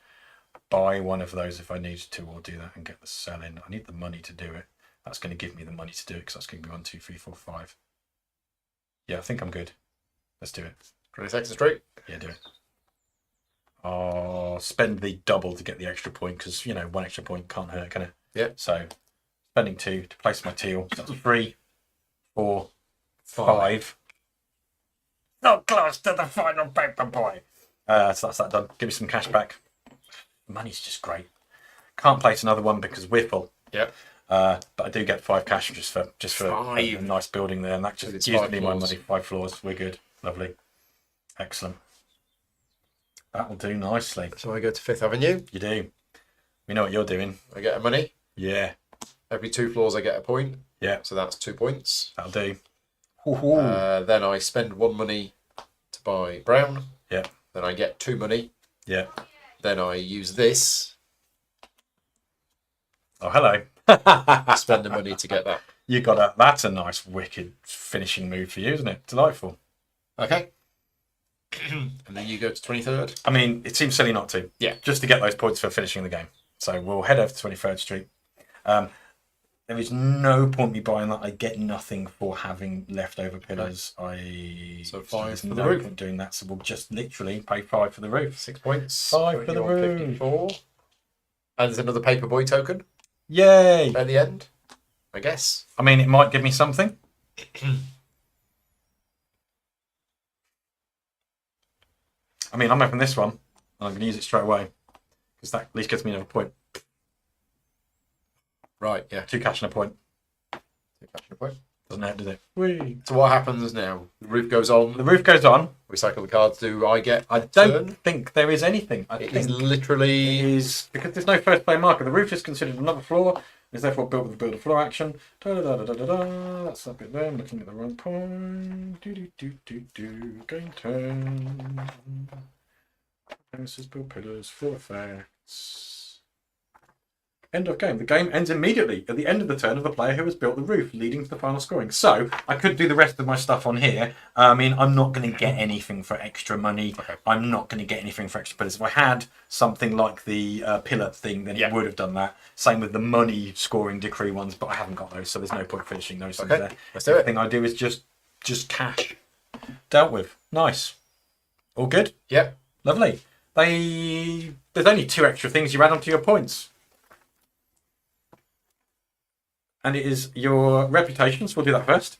B: buy one of those if I need to, or do that and get the sell in. I need the money to do it. That's going to give me the money to do it because that's going to be 1, 2, 3, 4, 5. Yeah, I think I'm good. Let's do it.
A: 22nd Street?
B: Yeah, do it. I'll spend the double to get the extra point because, 1 extra point can't hurt, can it?
A: Yeah.
B: So, spending 2 to place my teal. So that's 3, 4, 5. Not close to the final paper boy. So that's that done. Give me some cash back. Money's just great. Can't place another one because Whipple.
A: Yeah.
B: But I do get 5 cash just for a
A: 5.
B: nice building there, and that just
A: It's
B: gives
A: 5
B: me my
A: floors.
B: money. 5 floors. We're good. Lovely. Excellent. That will do nicely.
A: So I go to 5th Avenue.
B: You do. We know what you're doing.
A: I get a money.
B: Yeah.
A: Every 2 floors I get a point.
B: Yeah.
A: So that's 2 points.
B: That'll do.
A: Then I spend 1 money to buy brown.
B: Yeah.
A: Then I get 2 money.
B: Yeah.
A: Then I use this.
B: Oh, hello.
A: Spend the money to get that.
B: You got that. That's a nice, wicked finishing move for you, isn't it? Delightful.
A: Okay. And then you go to 23rd.
B: I mean, it seems silly not to.
A: Yeah.
B: Just to get those points for finishing the game. So we'll head over to 23rd Street. There is no point me buying that. I get nothing for having leftover pillars.
A: So 5
B: there's
A: for
B: no
A: the roof.
B: point doing that. So we'll just literally pay 5 for the roof.
A: 6 points.
B: 5 for the
A: You're on
B: roof.
A: 54. And there's another paperboy token
B: Yay!
A: at the end, I guess.
B: I mean, it might give me something. I mean, I'm opening this one, and I'm going to use it straight away because that at least gets me another point.
A: Right, yeah.
B: 2 cash and a point.
A: 2 cash and a point.
B: Doesn't hurt, does it? Whee.
A: So what happens now? The roof goes on.
B: The roof goes on.
A: We cycle the cards. Do I get
B: I
A: a
B: don't
A: turn?
B: think there is anything. I
A: It
B: think
A: is literally...
B: it is because there's no first play marker. The roof is considered another floor. is therefore built with the build a floor action. That's a bit there. I'm looking at the wrong point. Game turn. This is build pillars, floor effects. End of game. The game ends immediately at the end of the turn of the player who has built the roof, leading to the final scoring. So I could do the rest of my stuff on here. I mean, I'm not going to get anything for extra money.
A: Okay.
B: I'm not going to get anything for extra pillars. If I had something like the pillar thing, then it would have done that. Same with the money scoring decree ones, but I haven't got those, so there's no point finishing those things there.
A: Let's do it.
B: Everything I do is just cash. Dealt with. Nice. All good?
A: Yep.
B: Lovely. There's only 2 extra things you add onto your points. And it is your reputations. We'll do that first.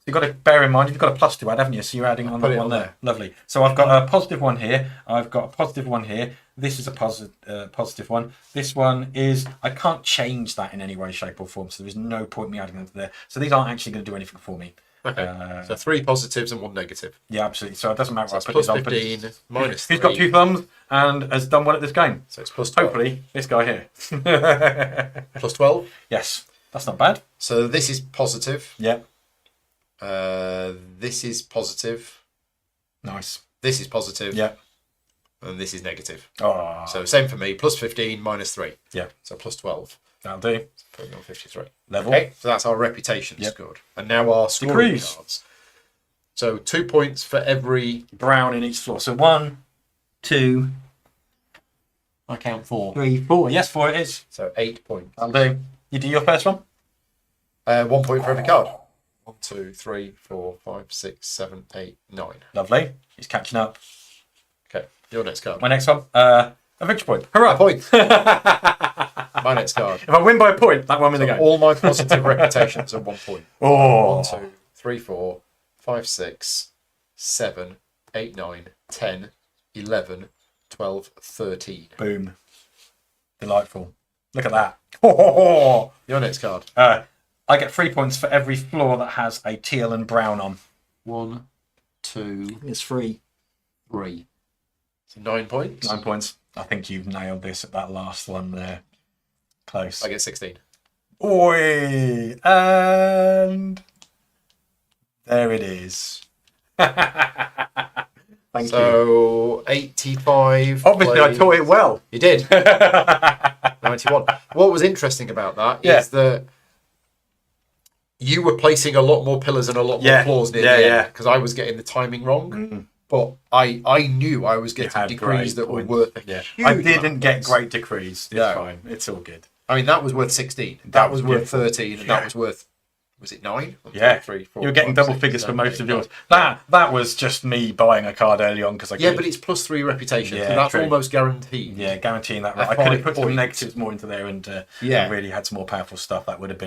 B: You've got to bear in mind you've got a +2 add, haven't you? So you're adding on that one there. Lovely. So I've got a positive one here. I've got a positive one here. This is a positive one. This one is, I can't change that in any way, shape or form. So there's no point me adding them to there. So these aren't actually going to do anything for me.
A: Okay. So 3 positives and 1 negative.
B: Yeah, absolutely. So it doesn't matter.
A: So it's
B: I put
A: plus
B: this on,
A: 15, minus 3.
B: Who's got 2 thumbs and has done well at this game?
A: So it's plus 12.
B: Hopefully, this guy here.
A: Plus 12.
B: Yes. That's not bad.
A: So this is positive.
B: Yep.
A: This is positive.
B: Nice.
A: This is positive.
B: Yep.
A: And this is negative.
B: Oh.
A: So same for me. Plus 15, minus 3.
B: Yeah.
A: So plus 12.
B: That'll do.
A: Put me on 53.
B: Level.
A: Okay. So that's our reputation scored. And now our scoring
B: Decrees.
A: cards. So 2 points for every
B: Brown in each floor. So 1, 2,
A: I count 4.
B: 3, 4. Yes, 4 it is.
A: So 8 points.
B: That'll do. You do your first one?
A: 1 point for every card. 1, 2, 3, 4, 5, 6, 7, 8, 9.
B: Lovely. He's catching up.
A: Okay. Your next card.
B: My next one. A victory point. Hurrah!
A: A point. My next card.
B: If I win by a point, that one win the game.
A: All my positive reputations are 1 point.
B: Oh.
A: 1, 2, 3, 4, 5, 6, 7, 8, 9, 10, 11, 12, 13.
B: Boom. Delightful. Look at that. Oh.
A: Your next card.
B: I get 3 points for every floor that has a teal and brown on.
A: 1, 2,
B: It's free.
A: 3. So 9 points.
B: 9 points. I think you've nailed this at that last one there. Close.
A: I get 16.
B: Oi! And there it is. Thank you.
A: So 85.
B: Obviously, I taught it well.
A: You did. 91. What was interesting about that is that you were placing a lot more pillars and a lot more floors near the end because I was getting the timing wrong. But I knew I was getting decrees that were worth a huge
B: I didn't
A: amount
B: get
A: of
B: great decrees. It's
A: No.
B: fine. It's all good.
A: I mean, that was worth 16. That was worth
B: beautiful.
A: 13. And that was worth, was it 9? 1, 2,
B: Yeah.
A: 3, 4,
B: You were getting
A: 5,
B: double
A: 6,
B: figures for
A: 7,
B: most
A: 8,
B: of
A: 9.
B: yours. That was just me buying a card early on because I could.
A: Yeah, but it's plus 3 reputation.
B: Yeah,
A: so that's
B: true.
A: almost guaranteed.
B: Yeah, guaranteeing that.
A: A
B: Right. I could have
A: 5
B: put some
A: point.
B: negatives more into there and
A: Yeah.
B: really had some more powerful stuff. That would have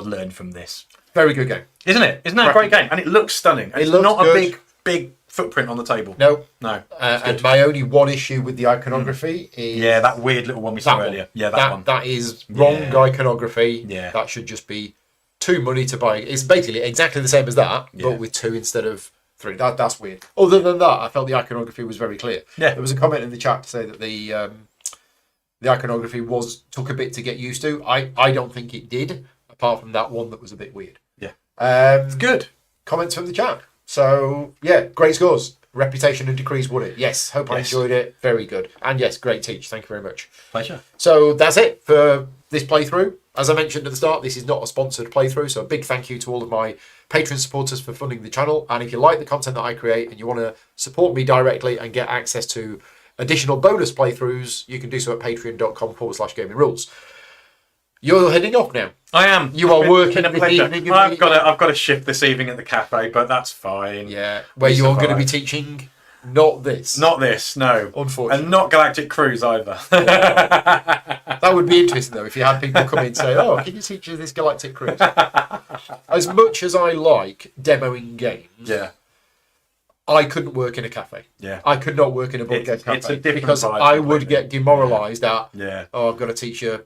B: learned from this.
A: Very good game.
B: Isn't it? Isn't that a great game? And it looks stunning. And it's
A: looks
B: not
A: good.
B: a big footprint on the table.
A: No.
B: No.
A: And my only one issue with the iconography is...
B: Yeah, that weird little one we saw
A: that
B: earlier.
A: one.
B: Yeah, that one.
A: That is wrong iconography.
B: Yeah.
A: That should just be 2 money to buy. It's basically exactly the same as that,
B: Yeah.
A: but with 2 instead of 3. That's weird. Other than that, I felt the iconography was very clear.
B: Yeah.
A: There was a comment in the chat to say that the iconography took a bit to get used to. I don't think it did, apart from that one that was a bit weird.
B: Yeah.
A: It's
B: good.
A: Comments from the chat. So, yeah, great scores. Reputation and decrees won it. Yes, hope I enjoyed it. Very good. And yes, great teach. Thank you very much.
B: Pleasure.
A: So that's it for this playthrough. As I mentioned at the start, this is not a sponsored playthrough, so a big thank you to all of my Patreon supporters for funding the channel. And if you like the content that I create and you want to support me directly and get access to additional bonus playthroughs, you can do so at patreon.com/gaming rules. You're heading off now.
B: I am.
A: You are working
B: Been a
A: this
B: pleasure.
A: evening.
B: I've got a shift this evening at the cafe, but that's fine.
A: Yeah, where
B: We
A: you're going to be
B: survived.
A: teaching, not this.
B: Not this, no.
A: Unfortunately.
B: And not Galactic Cruise either.
A: That would be interesting though if you had people come in and say, "Oh, can you teach us this Galactic Cruise?" As much as I like demoing games,
B: Yeah.
A: I couldn't work in a cafe.
B: Yeah.
A: I could not work in a board game
B: It's a
A: cafe
B: different
A: because
B: vibe
A: I would
B: completely.
A: get demoralised at,
B: Yeah.
A: oh, I've got to teach you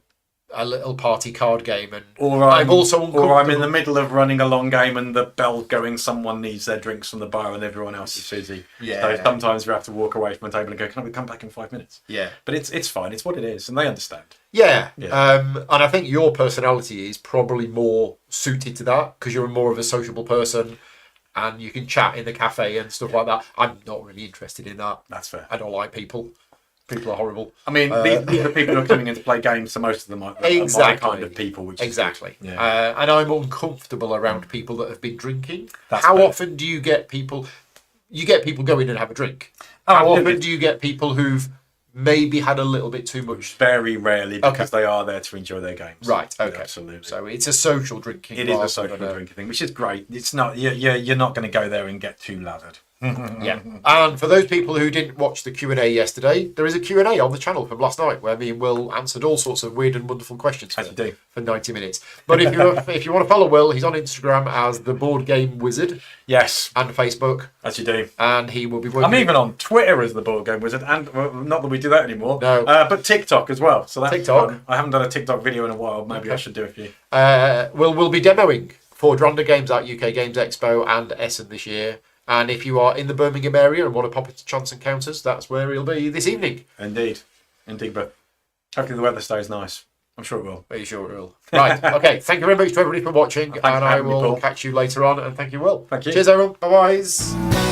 A: a little party card game, and
B: Or
A: I'm also uncomfortable.
B: or I'm in the middle of running a long game and the bell going, someone needs their drinks from the bar and everyone else is busy.
A: Yeah.
B: So sometimes we have to walk away from the table and go, can we come back in 5 minutes?
A: Yeah.
B: But it's fine. It's what it is, and they understand.
A: Yeah.
B: Yeah.
A: And I think your personality is probably more suited to that because you're more of a sociable person and you can chat in the cafe and stuff like that. I'm not really interested in that.
B: That's fair.
A: I don't like people. People are horrible.
B: I mean, these are people who are coming in to play games, so most of them are my kind of people. Which
A: exactly.
B: Is good. Yeah.
A: And I'm uncomfortable around people that have been drinking.
B: That's
A: How
B: fair.
A: often do you get people? You get people go in and have a drink.
B: Oh,
A: How often
B: vivid.
A: do you get people who've maybe had a little bit too much?
B: Very rarely, because
A: Okay.
B: they are there to enjoy their games.
A: Right. Okay.
B: Yeah, absolutely.
A: So it's a social drinking.
B: It is
A: rather
B: a social
A: than
B: drinking thing, which is great. It's not you're not going to go there and get too lathered.
A: Yeah. And for those people who didn't watch the Q&A yesterday, there is a Q&A on the channel from last night where me and Will answered all sorts of weird and wonderful questions
B: As you do.
A: for 90 minutes. But if you want to follow Will, he's on Instagram as the Board Game Wizard
B: Yes,
A: and Facebook,
B: as you do.
A: and he will be working.
B: I'm even on Twitter as the Board Game Wizard, and well, not that we do that anymore.
A: No.
B: But TikTok as well. So that's
A: TikTok.
B: fun. I haven't done a TikTok video in a while. Maybe I should do a few.
A: We'll be demoing for Dranda Games at UK Games Expo and Essen this year. And if you are in the Birmingham area and want to pop into Chance Encounters, that's where he'll be this evening.
B: Indeed, but hopefully the weather stays nice. I'm sure it will.
A: Are you sure it will? Right, okay. Thank you very much to everybody for watching,
B: Thanks for
A: and I
B: having me,
A: will
B: Paul.
A: catch you later on, and thank you, Will.
B: Thank you.
A: Cheers, everyone. Bye-bye.